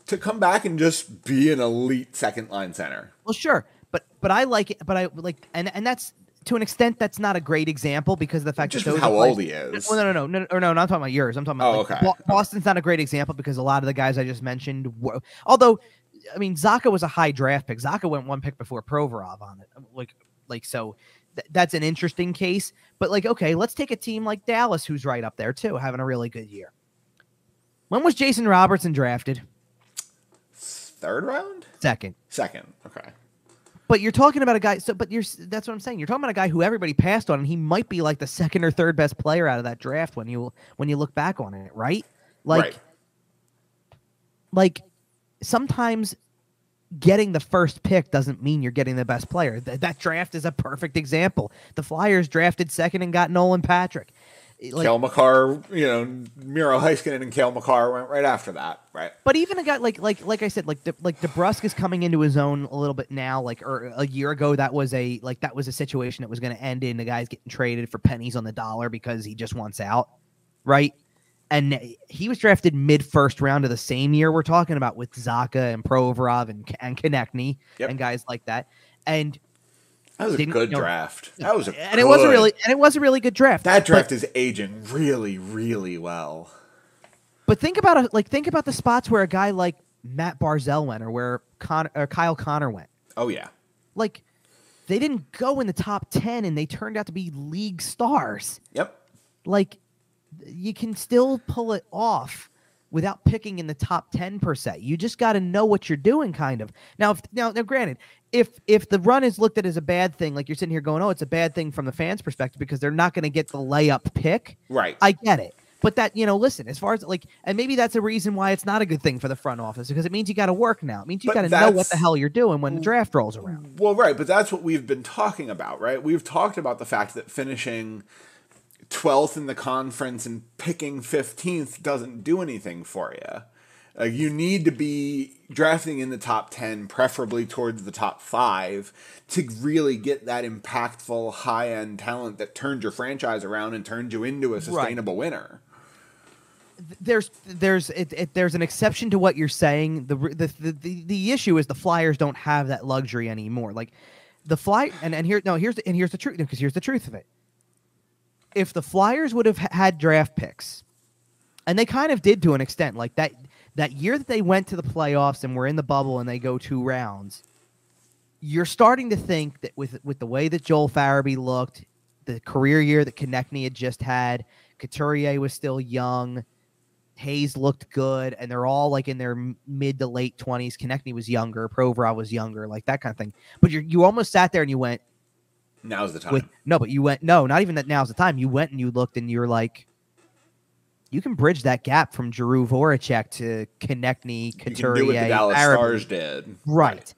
To come back and just be an elite second line center. Well, sure, but I like it. But I like, and that's to an extent that's not a great example because of the fact just that how old he is. Well, no, not talking about yours. I'm talking about Boston's not a great example because a lot of the guys I just mentioned. Although, I mean, Zacha was a high draft pick. Zacha went 1 pick before Provorov on it. So that's an interesting case. But okay, let's take a team like Dallas, who's right up there too, having a really good year. When was Jason Robertson drafted? Third round? Second. Okay. But you're talking about a guy. That's what I'm saying. You're talking about a guy who everybody passed on, and he might be like the second or third best player out of that draft when you look back on it, right? Like sometimes getting the first pick doesn't mean you're getting the best player. That draft is a perfect example. The Flyers drafted second and got Nolan Patrick. Kale McCarr, Miro Heiskanen and Kale McCarr went right after that, right? But even a guy like I said, DeBrusk is coming into his own a little bit now. Or a year ago, that was a situation that was going to end in the guys getting traded for pennies on the dollar because he just wants out, right? And he was drafted mid-first round of the same year we're talking about with Zacha and Provorov and Konechny and guys like that. And that was a good draft. It was a really good draft. That draft is aging really, really well. But think about the spots where a guy like Matt Barzal went, or where Kyle Connor went. Oh yeah, they didn't go in the top 10, and they turned out to be league stars. Yep. You can still pull it off without picking in the top 10 per se. You just got to know what you're doing, kind of. Now, granted, if the run is looked at as a bad thing, like you're sitting here going, oh, it's a bad thing from the fans' perspective because they're not going to get the layup pick. Right. I get it. But that, listen, as far as and maybe that's a reason why it's not a good thing for the front office, because it means you got to work now. It means you got to know what the hell you're doing when the draft rolls around. Well, right. But that's what we've been talking about, right? We've talked about the fact that finishing 12th in the conference and picking 15th doesn't do anything for you. You need to be drafting in the top 10, preferably towards the top 5, to really get that impactful high-end talent that turns your franchise around and turns you into a sustainable winner. There's an exception to what you're saying. The issue is the Flyers don't have that luxury anymore. Like the here's the truth, because here's the truth of it. If the Flyers would have had draft picks, and they kind of did to an extent, like that year that they went to the playoffs and were in the bubble and they go 2 rounds, you're starting to think that with the way that Joel Farabee looked, the career year that Konecny had just had, Couturier was still young, Hayes looked good, and they're all like in their mid to late 20s. Konecny was younger, Provorov was younger, like that kind of thing. But you almost sat there and you went, now's the time. Not even that now's the time. You went and you looked and you're like, you can bridge that gap from Giroux, Voracek to Konecny, Couturier. You can do what the Dallas Stars did. Right.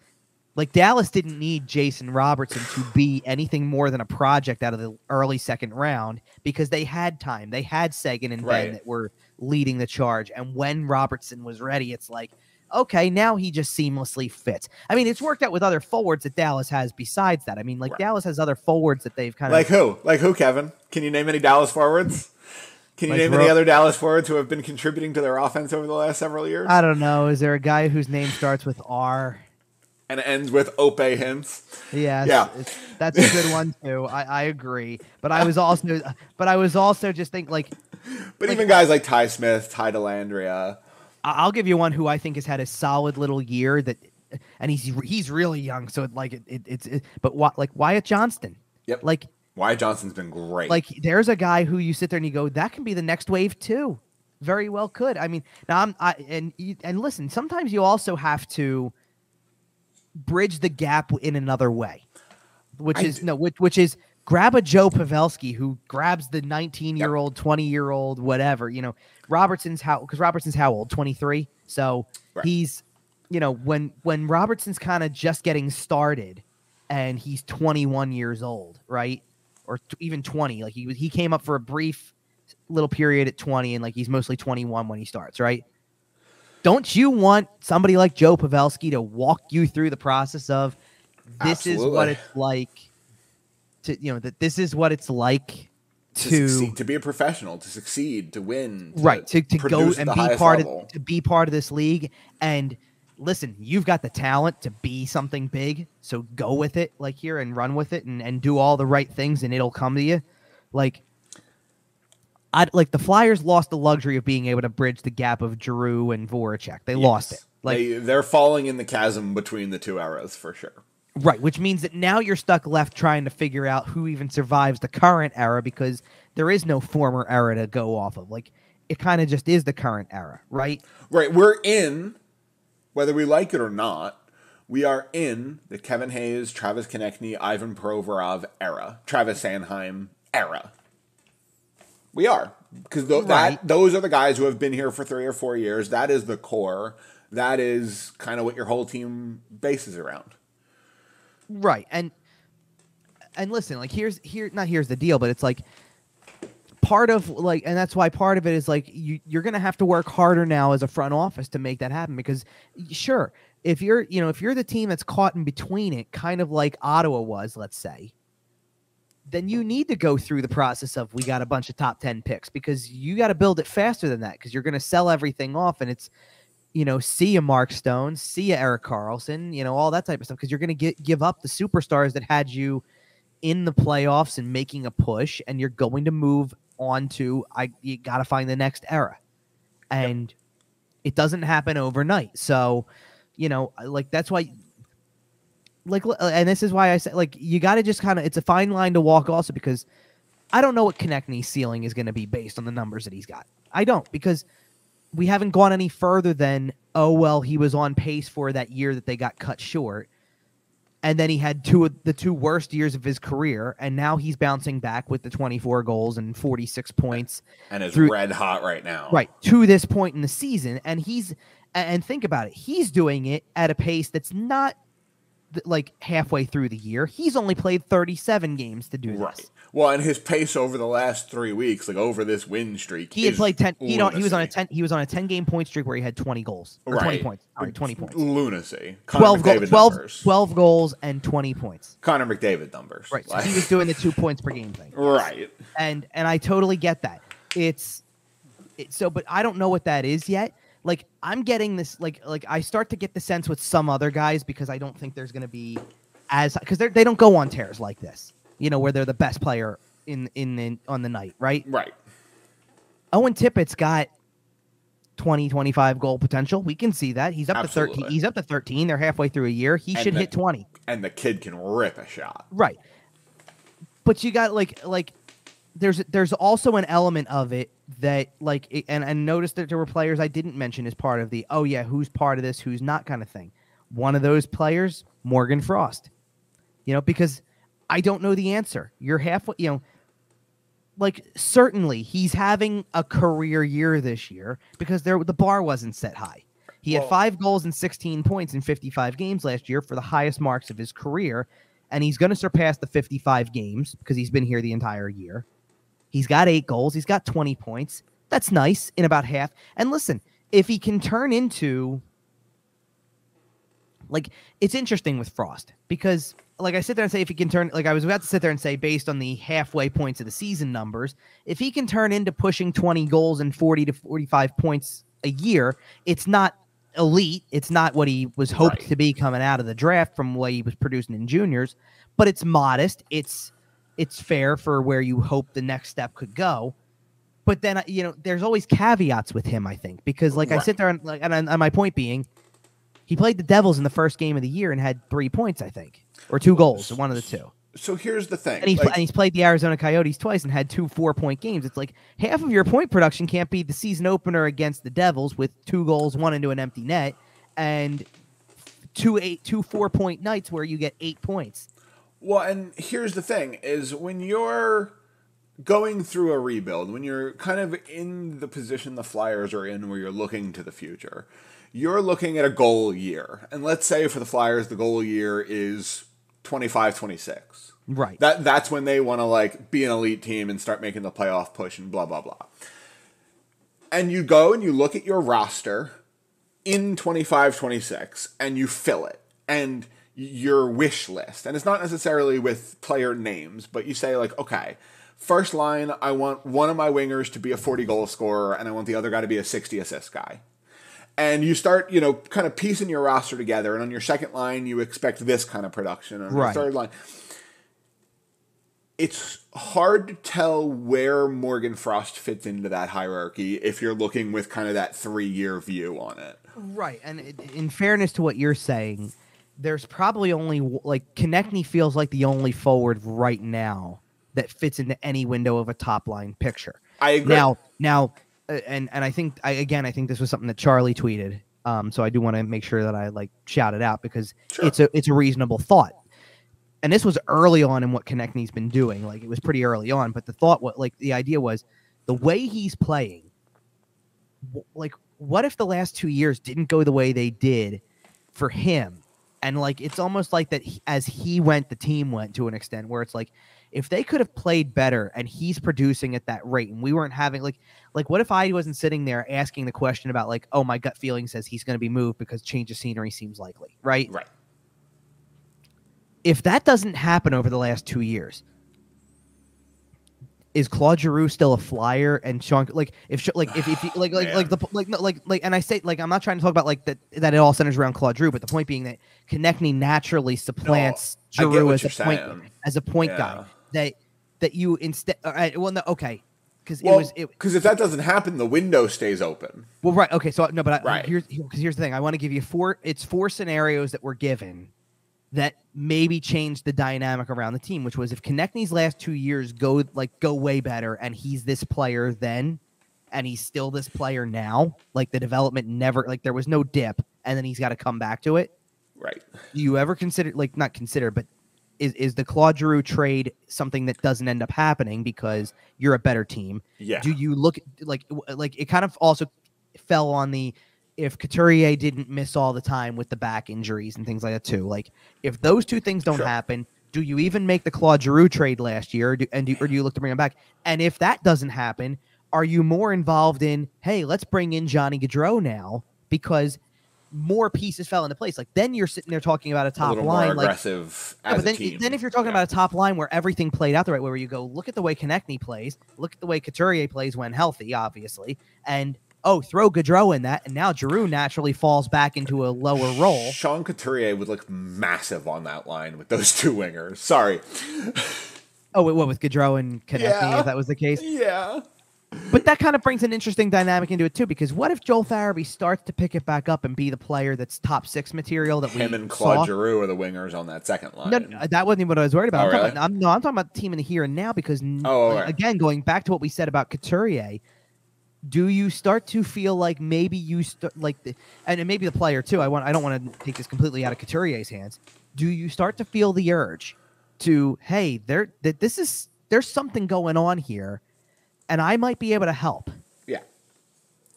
Like Dallas didn't need Jason Robertson to be anything more than a project out of the early second round because they had time. They had Seguin and Ben that were leading the charge. And when Robertson was ready, it's like, okay, now he just seamlessly fits. I mean, it's worked out with other forwards that Dallas has besides that. I mean, like Dallas has other forwards that they've kind of... Like who? Like who, Kevin? Can you name any Dallas forwards? Can you name any other Dallas forwards who have been contributing to their offense over the last several years? I don't know. Is there a guy whose name starts with R? And it ends with Ope Hintz. Yes, yeah, that's a good one too. I agree, but I was also just thinking like. But even guys like Ty Smith, Ty Dellandrea. I'll give you one who I think has had a solid little year and he's really young, so but Wyatt Johnston. Yep. Like Wyatt Johnston's been great. Like there's a guy who you sit there and you go, that can be the next wave too. Very well could. I mean, now and listen, sometimes you also have to bridge the gap in another way, which is grab a Joe Pavelski who grabs the 19-year-old, 20-year-old, whatever. You know, Robertson's how old? 23. So he's, when Robertson's kind of just getting started, and he's 21 years old, right, or even 20. Like he came up for a brief little period at 20, and like he's mostly 21 when he starts, right? Don't you want somebody like Joe Pavelski to walk you through the process of this is what it's like to, that this is what it's like to be a professional, to succeed, to win, to go and be part of this league. And listen, you've got the talent to be something big, so go with it like here and run with it and do all the right things and it'll come to you. Like the Flyers lost the luxury of being able to bridge the gap of Giroux and Voracek. They lost it. Like they're falling in the chasm between the two eras for sure. Right, which means that now you're stuck left trying to figure out who even survives the current era because there is no former era to go off of. Like it kind of just is the current era, right? Right. We're in, whether we like it or not, we are in the Kevin Hayes, Travis Konecny, Ivan Provorov era, Travis Sanheim era. We are, because those are the guys who have been here for 3 or 4 years. That is the core. That is kind of what your whole team bases around. Right, and listen, like here's the deal, but it's like part of and that's why part of it is like you're gonna have to work harder now as a front office to make that happen because sure, if you're the team that's caught in between it, kind of like Ottawa was, let's say. Then you need to go through the process of we got a bunch of top 10 picks because you got to build it faster than that because you're going to sell everything off and it's, see ya Mark Stone, see ya Erik Karlsson, all that type of stuff because you're going to give up the superstars that had you in the playoffs and making a push and you're going to move on to you got to find the next era. And it doesn't happen overnight. So, that's why and this is why I said, you got to just kind of, it's a fine line to walk also because I don't know what Konecny's ceiling is going to be based on the numbers that he's got. I don't, because we haven't gone any further than, he was on pace for that year that they got cut short. And then he had the two worst years of his career. And now he's bouncing back with the 24 goals and 46 points. And is red hot right now. Right. To this point in the season. And think about it. He's doing it at a pace that's not like halfway through the year. He's only played 37 games to do this. Right. Well, and his pace over the last 3 weeks, like over this win streak, he had played 10. He was on a lunacy. 10. He was on a 10-game point streak where he had 20 goals or 20 points. Sorry, 20 points. Lunacy. 12 goals and 20 points. Connor McDavid numbers. Right. So he was doing the 2 points per game thing. Right. And I totally get that. But I don't know what that is yet. Like I'm getting this, like I start to get the sense with some other guys because I don't think there's going to be because they don't go on tears like this, where they're the best player on the night, right? Right. Owen Tippett's got 20, 25 goal potential. We can see that. He's up Absolutely. to 13. He's up to 13. They're halfway through a year. He should hit 20. And the kid can rip a shot. Right. But you got like there's also an element of it that and notice that there were players I didn't mention as part of the who's part of this, who's not kind of thing. One of those players, Morgan Frost. Because I don't know the answer. You're halfway, certainly he's having a career year this year because the bar wasn't set high. He had 5 goals and 16 points in 55 games last year for the highest marks of his career, and he's going to surpass the 55 games because he's been here the entire year. He's got 8 goals. He's got 20 points. That's nice in about half. And listen, if he can turn into it's interesting with Frost because I sit there and say if he can turn I was about to sit there and say based on the halfway points of the season numbers, if he can turn into pushing 20 goals and 40 to 45 points a year, it's not elite. It's not what he was hoped to be coming out of the draft from what he was producing in juniors, but it's modest. It's fair for where you hope the next step could go. But then, there's always caveats with him, I think, because I sit there and my point being, he played the Devils in the first game of the year and had 3 points, I think, or 2 goals, one of the two. So here's the thing. And he's played the Arizona Coyotes twice and had 2 4-point games. It's like half of your point production can't be the season opener against the Devils with 2 goals, 1 into an empty net, and 2 4-point nights where you get 8 points. Well, and here's the thing is when you're going through a rebuild, when you're kind of in the position the Flyers are in where you're looking to the future, you're looking at a goal year. And let's say for the Flyers, the goal year is 25-26. Right. That's when they want to be an elite team and start making the playoff push and blah, blah, blah. And you go and you look at your roster in 25-26 and you fill it. And your wish list. And it's not necessarily with player names, but you say okay, first line, I want one of my wingers to be a 40-goal scorer and I want the other guy to be a 60-assist guy. And you start, kind of piecing your roster together. And on your second line, you expect this kind of production. On your third line, it's hard to tell where Morgan Frost fits into that hierarchy if you're looking with kind of that 3-year view on it. Right. And in fairness to what you're saying, there's probably only Konecny feels like the only forward right now that fits into any window of a top line picture. I agree. Now, and I think I think this was something that Charlie tweeted. So I do want to make sure that I shout it out because it's a reasonable thought. And this was early on in what Konechny's been doing. It was pretty early on, but the thought the idea was the way he's playing. What if the last 2 years didn't go the way they did for him? And it's almost like that as he went, the team went to an extent where it's if they could have played better and he's producing at that rate and we weren't having what if I wasn't sitting there asking the question about my gut feeling says he's going to be moved because change of scenery seems likely, right? Right. If that doesn't happen over the last 2 years, is Claude Giroux still a Flyer? And Sean, and I say I'm not trying to talk about that it all centers around Claude Giroux, but the point being that Konechny naturally supplants Giroux as a point guy. That you instead because if that doesn't happen, the window stays open. Well, right, okay, so no, but here's the thing. I want to give you 4 scenarios that were given that maybe changed the dynamic around the team, which was if Konechny's last 2 years go way better and he's this player then and he's still this player now, the development never there was no dip and then he's got to come back to it. Right. Do you ever consider not consider, but is the Claude Giroux trade something that doesn't end up happening because you're a better team? Yeah. Do you look it kind of also fell on the if Couturier didn't miss all the time with the back injuries and things like that too. Like, if those two things don't happen, do you even make the Claude Giroux trade last year, or do you look to bring him back? And if that doesn't happen, are you more involved in, hey, let's bring in Johnny Gaudreau now because more pieces fell into place? Like, then you're sitting there talking about a top line, more aggressive as a team. Then if you're talking about a top line where everything played out the right way, where you go, look at the way Konecny plays, look at the way Couturier plays when healthy, obviously, and throw Gaudreau in that, and now Giroux naturally falls back into a lower role. Sean Couturier would look massive on that line with those two wingers. Sorry. What, with Gaudreau and Konecny, if that was the case? Yeah. But that kind of brings an interesting dynamic into it, too, because what if Joel Farabee starts to pick it back up and be the player that's top 6 material that Him and Claude Giroux are the wingers on that second line. No, that wasn't even what I was worried about. Oh, I'm talking about the team in the here and now because, again, going back to what we said about Couturier, do you start to feel like maybe you and maybe the player too? I don't want to take this completely out of Couturier's hands. Do you start to feel the urge to, hey, there's something going on here, and I might be able to help? Yeah,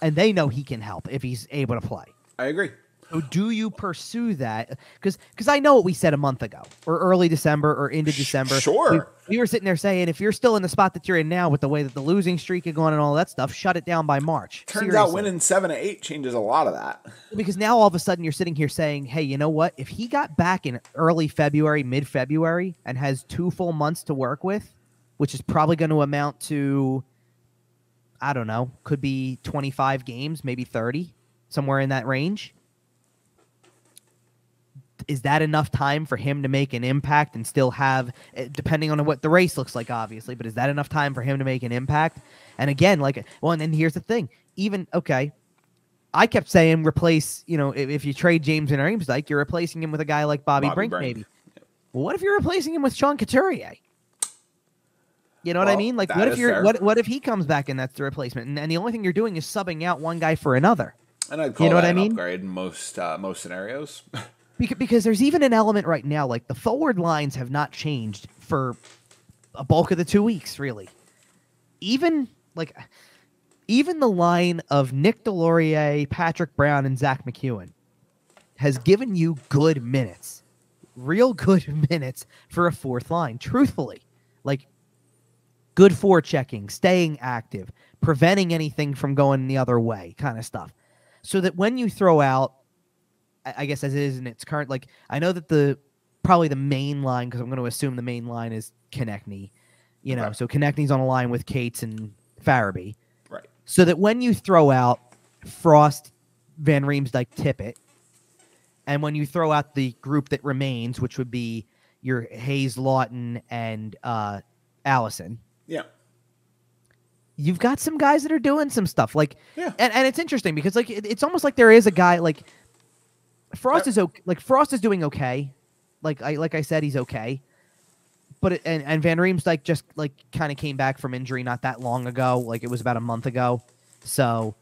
and they know he can help if he's able to play. I agree. So do you pursue that? Because I know what we said a month ago, or early December, or into December. Sure. We were sitting there saying, if you're still in the spot that you're in now with the way that the losing streak is going and all that stuff, shut it down by March. Turns out winning 7 to 8 changes a lot of that. Because now all of a sudden you're sitting here saying, hey, you know what? If he got back in early February, mid-February, and has 2 full months to work with, which is probably going to amount to, I don't know, could be 25 games, maybe 30, somewhere in that range. Is that enough time for him to make an impact and still have, depending on what the race looks like, obviously, but is that enough time for him to make an impact? And again, and then here's the thing. I kept saying replace, if you trade James Van Riemsdyk, you're replacing him with a guy like Bobby Brink, maybe. Well, what if you're replacing him with Sean Couturier? You know what I mean? Like, what if he comes back and that's the replacement? And the only thing you're doing is subbing out one guy for another. And I'd call that an upgrade in most scenarios. Because there's even an element right now, like the forward lines have not changed for a bulk of the 2 weeks, really. Even the line of Nick Delorier, Patrick Brown, and Zach McEwen has given you good minutes, real good minutes for a fourth line, truthfully. Like, good forechecking, staying active, preventing anything from going the other way kind of stuff. So that when you throw out, I guess as it is in its current, like, I know that probably the main line, because I'm going to assume the main line is Konecny, right. So Konechny's on a line with Cates and Farabee. Right. So that when you throw out Frost, Van Riemsdyk, Tippett, and when you throw out the group that remains, which would be your Hayes, Lawton, and Allison. Yeah. You've got some guys that are doing some stuff. And it's interesting because it's almost like there is a guy like Frost is okay. Like, Frost is doing okay. Like I said, he's okay. But and Van Riemsdyk just kind of came back from injury not that long ago. Like, it was about a month ago. So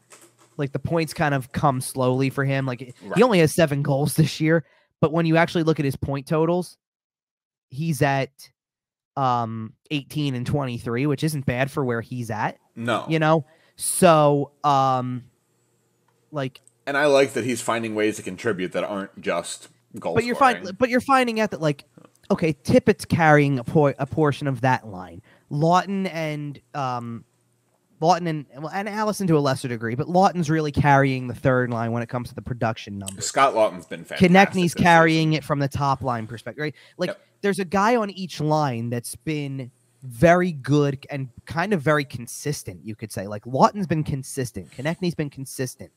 the points kind of come slowly for him. Like, he only has 7 goals this year, but when you actually look at his point totals, he's at 18 and 23, which isn't bad for where he's at. No. So and I like that he's finding ways to contribute that aren't just goal scoring. But you're finding out that, okay, Tippett's carrying a portion of that line. Lawton and Allison to a lesser degree, but Lawton's really carrying the third line when it comes to the production numbers. Scott Lawton's been fantastic. Konechny's carrying it from the top line perspective, right? There's a guy on each line that's been very good and kind of very consistent, you could say. Like, Lawton's been consistent. Konechny's been consistent.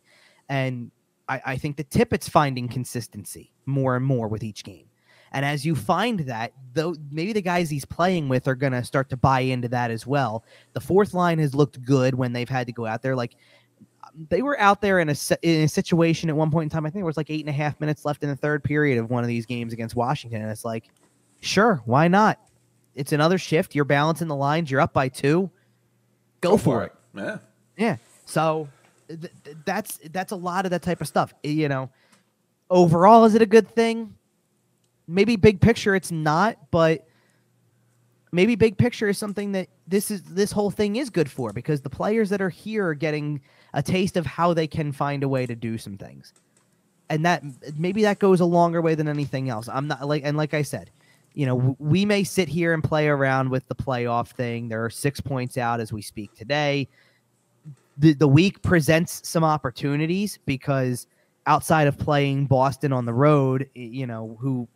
And I think that Tippett's finding consistency more and more with each game. And as you find that, though, maybe the guys he's playing with are going to start to buy into that as well. The fourth line has looked good when they've had to go out there. Like, they were out there in a situation at one point in time. I think it was 8.5 minutes left in the third period of one of these games against Washington. And it's like, sure, why not? It's another shift. You're balancing the lines. You're up by 2. Go for it. Yeah. Yeah. So that's a lot of that type of stuff. Overall, is it a good thing? Maybe big picture, it's not, but maybe big picture is something that this whole thing is good for, because the players that are here are getting a taste of how they can find a way to do some things. And that maybe that goes a longer way than anything else. I'm not like I said, we may sit here and play around with the playoff thing. There are 6 points out as we speak today. The week presents some opportunities, because outside of playing Boston on the road, who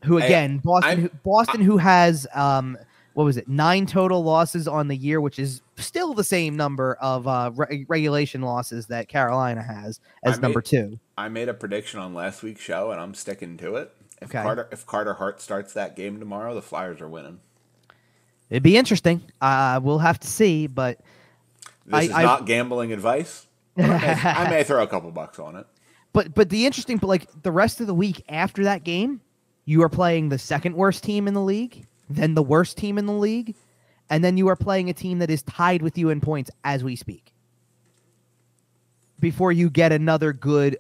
again, Boston, who has what was it, 9 total losses on the year, which is still the same number of regulation losses that Carolina has as number 2. I made a prediction on last week's show, and I'm sticking to it. If Carter Hart starts that game tomorrow, the Flyers are winning. It'd be interesting. We'll have to see, but this is not gambling advice. I may throw a couple bucks on it. But the rest of the week after that game, you are playing the second worst team in the league, then the worst team in the league, and then you are playing a team that is tied with you in points as we speak, before you get another good,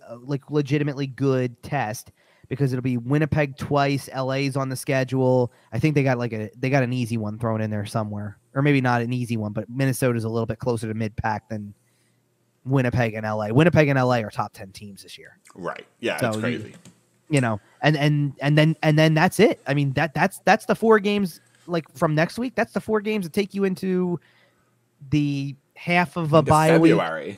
legitimately good test, because it'll be Winnipeg twice. LA's on the schedule. I think they got an easy one thrown in there somewhere, or maybe not an easy one, but Minnesota's a little bit closer to mid-pack than Winnipeg and LA. Winnipeg and LA are top 10 teams this year. Right. Yeah, so it's crazy. And then that's it. I mean, that's the 4 games from next week. That's the 4 games that take you into the half of a bye week.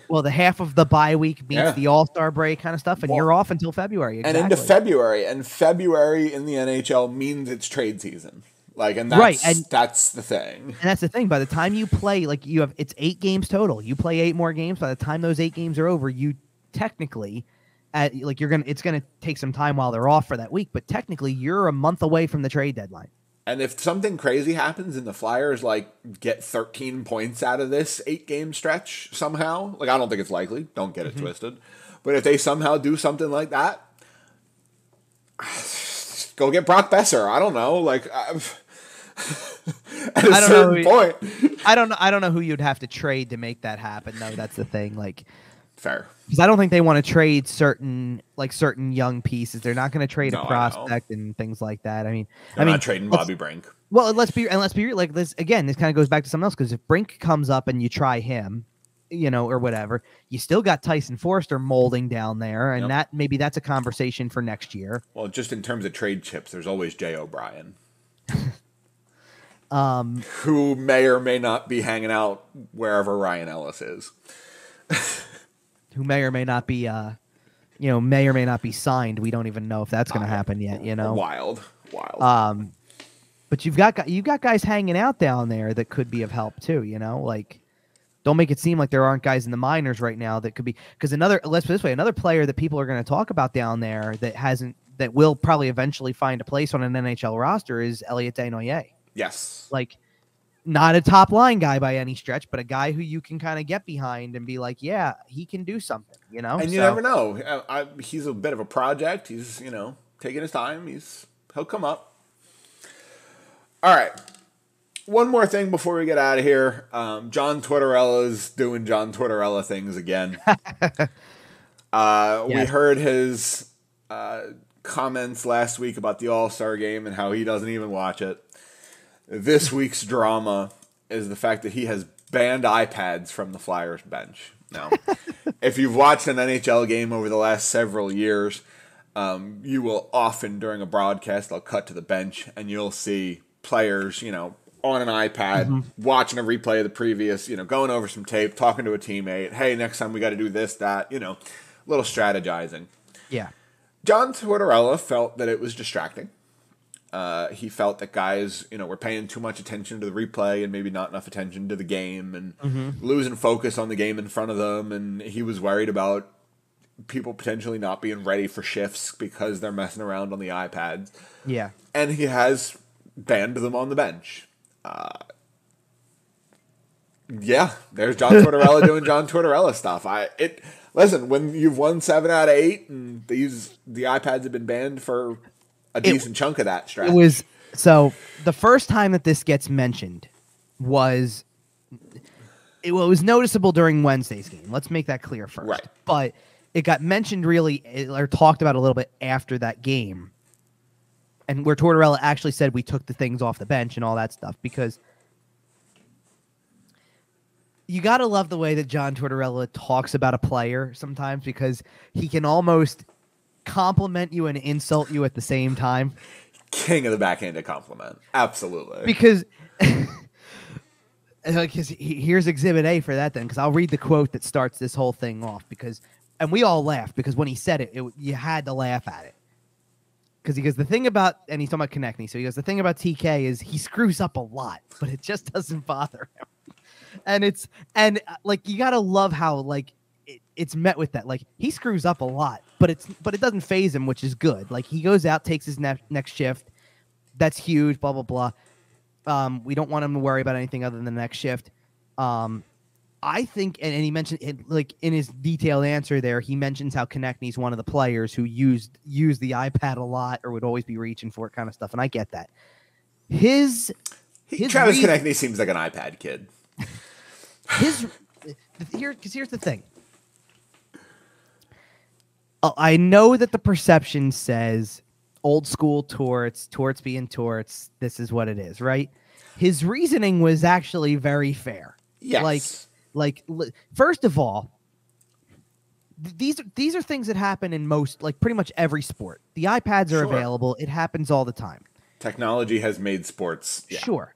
Well, the half of the bye week meets the All-Star break kind of stuff, and you're off until February. Exactly. And into February. And February in the NHL means it's trade season. That's the thing. And that's the thing. By the time you play, it's 8 games total. You play 8 more games. By the time those 8 games are over, you technically it's gonna take some time while they're off for that week, but technically you're a month away from the trade deadline. And if something crazy happens and the Flyers get 13 points out of this 8-game stretch somehow, I don't think it's likely. Don't get it twisted. But if they somehow do something like that, go get Brock Besser. I don't know. At a certain point, I don't know who you'd have to trade to make that happen. No, that's the thing. Fair. Because I don't think they want to trade certain young pieces. They're not going to trade a prospect and things like that. They're not trading Bobby Brink. Well, let's be real. This again. This kind of goes back to something else, because if Brink comes up and you try him, or whatever, you still got Tyson Forster molding down there, and maybe that's a conversation for next year. Well, just in terms of trade chips, there's always Jay O'Brien, who may or may not be hanging out wherever Ryan Ellis is. Who may or may not be, may or may not be signed. We don't even know if that's going to happen yet. Wild. But you've got guys hanging out down there that could be of help too. Don't make it seem like there aren't guys in the minors right now that could be. Because let's put it this way, another player that people are going to talk about down there that will probably eventually find a place on an NHL roster is Elliot Desnoyers. Yes. Not a top line guy by any stretch, but a guy who you can kind of get behind and be like, yeah, he can do something, And you never know. He's a bit of a project. He's, taking his time. He'll come up. All right. One more thing before we get out of here. John Tortorella's doing John Tortorella things again. We heard his comments last week about the All-Star game and how he doesn't even watch it. This week's drama is the fact that he has banned iPads from the Flyers bench. Now, if you've watched an NHL game over the last several years, you will often, during a broadcast, they'll cut to the bench and you'll see players, on an iPad, watching a replay of the previous, going over some tape, talking to a teammate. Hey, next time we got to do this, that, little strategizing. Yeah. John Tortorella felt that it was distracting. He felt that guys, were paying too much attention to the replay and maybe not enough attention to the game and losing focus on the game in front of them. And he was worried about people potentially not being ready for shifts because they're messing around on the iPads. Yeah. And he has banned them on the bench. There's John Tortorella doing John Tortorella stuff. Listen, when you've won 7 out of 8 and the iPads have been banned for a decent chunk of that stretch. So the first time that this gets mentioned was noticeable during Wednesday's game. Let's make that clear first. Right. But it got mentioned or talked about a little bit after that game. and where Tortorella actually said we took the things off the bench and all that stuff, because you got to love the way that John Tortorella talks about a player sometimes, because he can almost compliment you and insult you at the same time. King of the backhanded compliment. Absolutely. Because here's Exhibit A for that then, because I'll read the quote that starts this whole thing off, and we all laughed, because when he said it, you had to laugh at it. Because he goes, the thing about, and he's talking about Konecny, so he goes, the thing about TK is he screws up a lot, but it just doesn't bother him. And like, you gotta love how like it's met with that. Like, he screws up a lot, but it doesn't phase him, which is good. Like, he goes out, takes his next shift. That's huge. Blah blah blah. We don't want him to worry about anything other than the next shift. I think, and he mentioned it, like in his detailed answer there, he mentions how Konechny's one of the players who used the iPad a lot or would always be reaching for it, kind of stuff. And I get that. His Travis Konecny seems like an iPad kid. Here's the thing. I know that the perception says old school torts being torts. This is what it is, right? His reasoning was actually very fair. Yes. Like first of all, these are things that happen in most, like pretty much every sport. The iPads are available. It happens all the time. Technology has made sports. Yeah. Sure.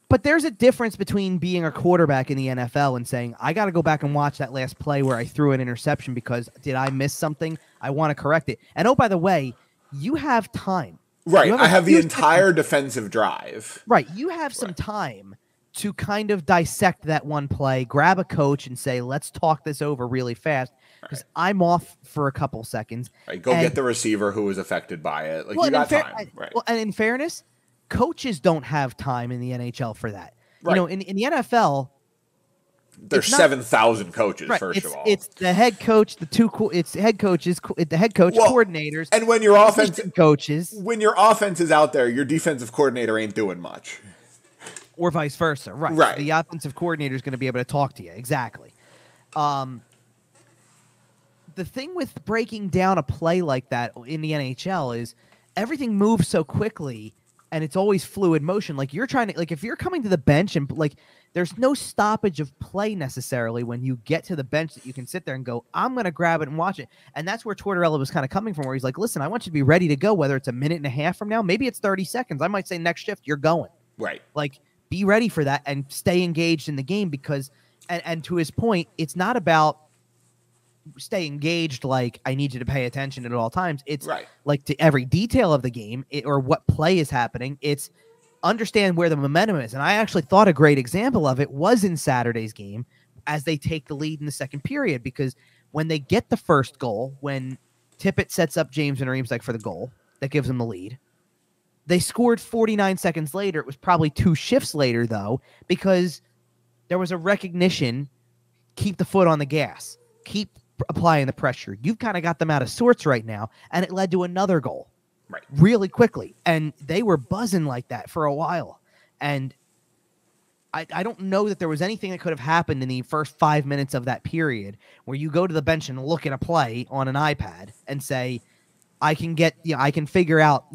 But there's a difference between being a quarterback in the NFL and saying, I got to go back and watch that last play where I threw an interception because did I miss something? I want to correct it. And oh, by the way, you have time. Right. I have the entire defensive drive. Right. You have some time to kind of dissect that one play, grab a coach and say, let's talk this over really fast because I'm off for a couple seconds. Right. Go get the receiver who was affected by it. Like, you got time. Right. Well, and in fairness, coaches don't have time in the NHL for that. Right. You know, in the NFL, there's 7,000 coaches. First of all, it's the head coach, it's head coaches, the head coach, coordinators, and when your offensive coaches, when your offense is out there, your defensive coordinator ain't doing much, or vice versa. Right. Right. The offensive coordinator is going to be able to talk to you. Exactly. The thing with breaking down a play like that in the NHL is everything moves so quickly. And it's always fluid motion. Like, you're trying to, like, if you're coming to the bench and like, there's no stoppage of play necessarily when you get to the bench that you can sit there and go, I'm going to grab it and watch it. And that's where Tortorella was kind of coming from, where he's like, listen, I want you to be ready to go, whether it's a minute and a half from now, maybe it's 30 seconds. I might say next shift, you're going. Right. Like, be ready for that and stay engaged in the game because, and to his point, it's not about stay engaged like I need you to pay attention at all times. It's like to every detail of the game or what play is happening. It's understand where the momentum is. And I actually thought a great example of it was in Saturday's game as they take the lead in the second period, because when they get the first goal, when Tippett sets up James and Reemsdyk for the goal that gives them the lead, they scored 49 seconds later. It was probably 2 shifts later though, because there was a recognition, keep the foot on the gas, keep applying the pressure. You've kind of got them out of sorts right now, and it led to another goal really quickly, and they were buzzing like that for a while. And I don't know that there was anything that could have happened in the first 5 minutes of that period where you go to the bench and look at a play on an iPad and say, I can figure out,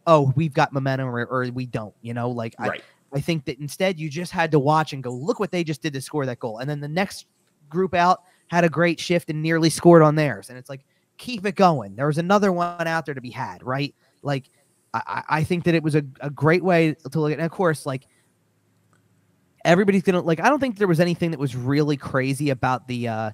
oh, we've got momentum or we don't, like I think that instead you just had to watch and go, look what they just did to score that goal. And then the next group out had a great shift and nearly scored on theirs. And it's like, keep it going. There was another one out there to be had, right? Like, I think that it was a great way to look at it. And of course, like, everybody's going to, like, I don't think there was anything that was really crazy about the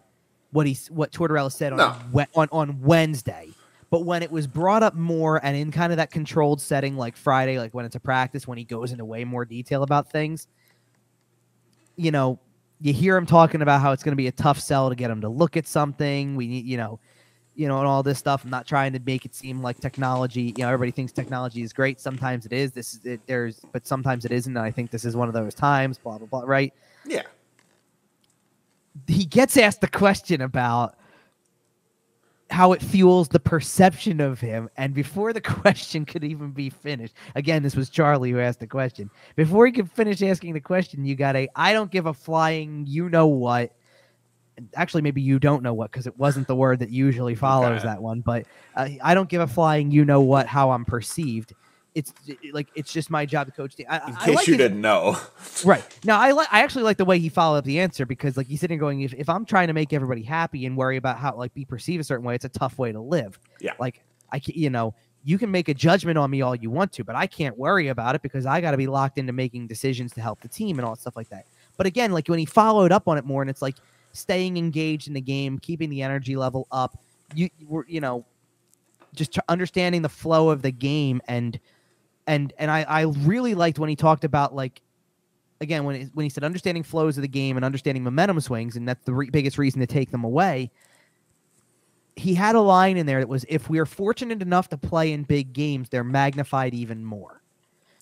what Tortorella said on Wednesday. But when it was brought up more and in kind of that controlled setting like Friday, like when it's a practice, when he goes into way more detail about things, you hear him talking about how it's going to be a tough sell to get him to look at something. We need, and all this stuff. I'm not trying to make it seem like technology, everybody thinks technology is great. Sometimes it is. But sometimes it isn't. And I think this is one of those times, blah, blah, blah. Right. Yeah. He gets asked the question about how it fuels the perception of him. And before the question could even be finished, again, this was Charlie who asked the question. Before he could finish asking the question, you got I don't give a flying what. Actually, maybe you don't know what, because it wasn't the word that usually follows that one. But I don't give a flying what how I'm perceived. it's just my job to coach the team. In case you didn't know. Right. Now, I actually like the way he followed up the answer, because like he's sitting there going, if I'm trying to make everybody happy and worry about how like be perceived a certain way, it's a tough way to live. Yeah. Like you can make a judgment on me all you want to, but I can't worry about it because I got to be locked into making decisions to help the team and all that stuff like that. But again, like when he followed up on it more, and it's like staying engaged in the game, keeping the energy level up, just understanding the flow of the game. And I really liked when he talked about, like, again, when he said understanding flows of the game and understanding momentum swings, and that's the biggest reason to take them away. He had a line in there that was, if we are fortunate enough to play in big games, they're magnified even more.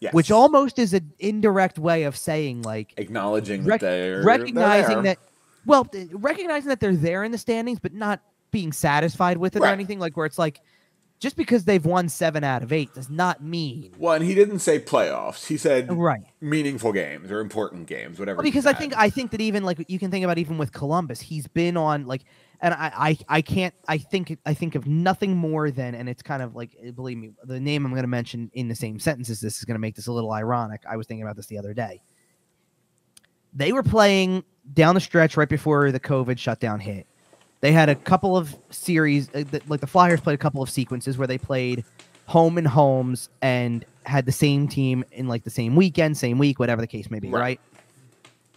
Yes. Which almost is an indirect way of saying, like, acknowledging that they're recognizing there. recognizing that they're there in the standings, but not being satisfied with it or Right. anything, like where it's like, just because they've won 7 out of 8 does not mean. Well, and he didn't say playoffs. He said right. meaningful games or important games, whatever. Well, because I think that even like you can think about even with Columbus, he's been on like, and I think of nothing more than, and it's kind of like, believe me, the name I'm going to mention in the same sentences, this is going to make this a little ironic. I was thinking about this the other day. They were playing down the stretch right before the COVID shutdown hit. They had a couple of series, like the Flyers played a couple of sequences where they played home and homes and had the same team in like the same weekend, same week, whatever the case may be, right?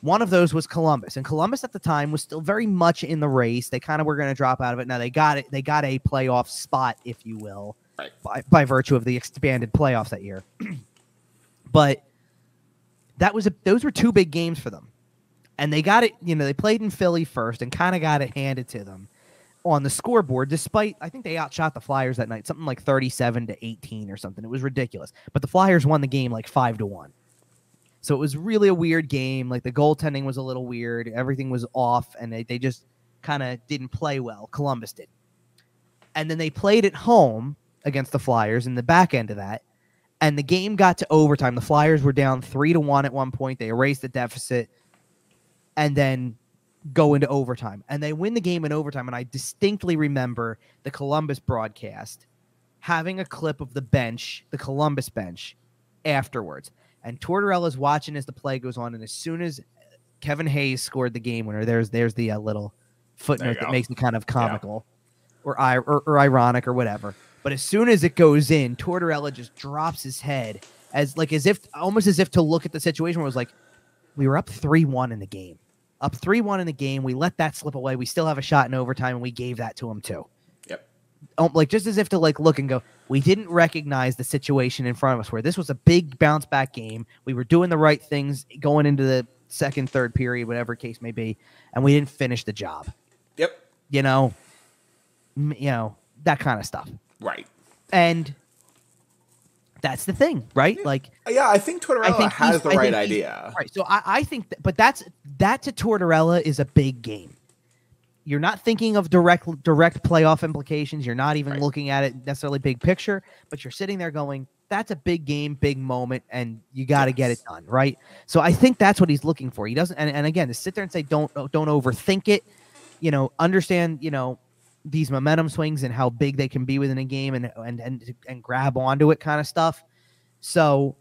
One of those was Columbus, and Columbus at the time was still very much in the race. They kind of were going to drop out of it. Now they got it. They got a playoff spot, if you will, right. by virtue of the expanded playoffs that year. But those were 2 big games for them. And they got it, they played in Philly first and kind of got it handed to them on the scoreboard, despite, I think they outshot the Flyers that night, something like 37-18 or something. It was ridiculous. But the Flyers won the game like 5-1. So it was really a weird game. Like the goaltending was a little weird. Everything was off, and they just kind of didn't play well. Columbus did. And then they played at home against the Flyers in the back end of that. And the game got to overtime. The Flyers were down 3-1 at one point. They erased the deficit. And then go into overtime. And they win the game in overtime. And I distinctly remember the Columbus broadcast having a clip of the bench, the Columbus bench, afterwards. And Tortorella's watching as the play goes on. And as soon as Kevin Hayes scored the game winner, there's the little footnote that makes it kind of comical or ironic or whatever. But as soon as it goes in, Tortorella just drops his head almost as if to look at the situation where it was like, we were up 3-1 in the game. Up 3-1 in the game. We let that slip away. We still have a shot in overtime, and we gave that to him too. Yep. Like just as if to like look and go, we didn't recognize the situation in front of us where this was a big bounce back game. We were doing the right things going into the second, third period, whatever case may be, and we didn't finish the job. Yep. That kind of stuff. Right. And that's the thing, right? Like, yeah, I think Tortorella has the right idea. Right. So I think, but that to Tortorella is a big game. You're not thinking of direct playoff implications. You're not even looking at it necessarily big picture, but you're sitting there going, that's a big game, big moment, and you got to get it done, right? So I think that's what he's looking for. He doesn't, and again, to sit there and say, don't overthink it, understand, these momentum swings and how big they can be within a game and grab onto it kind of stuff. So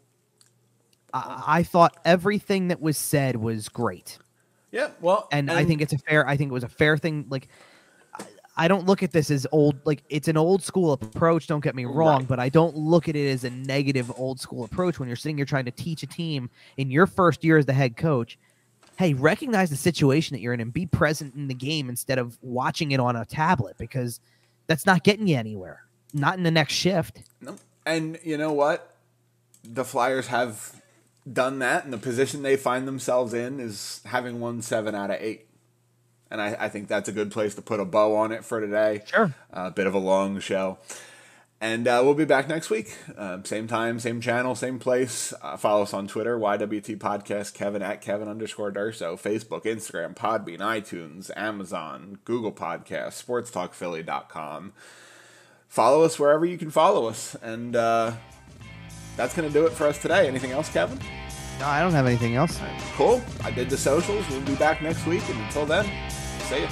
I thought everything that was said was great. Yeah. Well, and I think it was a fair thing. Like, I don't look at this as old, like it's an old school approach. Don't get me wrong, but I don't look at it as a negative old school approach when you're sitting here trying to teach a team in your first year as the head coach. Hey, recognize the situation that you're in and be present in the game instead of watching it on a tablet, because that's not getting you anywhere. Not in the next shift. No. And you know what? The Flyers have done that, and the position they find themselves in is having won 7 out of 8. And I think that's a good place to put a bow on it for today. Sure. A bit of a long show. And we'll be back next week. Same time, same channel, same place. Follow us on Twitter, YWT Podcast, Kevin at Kevin_Durso, Facebook, Instagram, Podbean, iTunes, Amazon, Google Podcasts, SportsTalkPhilly.com. Follow us wherever you can follow us. And that's going to do it for us today. Anything else, Kevin? No, I don't have anything else. Cool. I did the socials. We'll be back next week. And until then, see ya.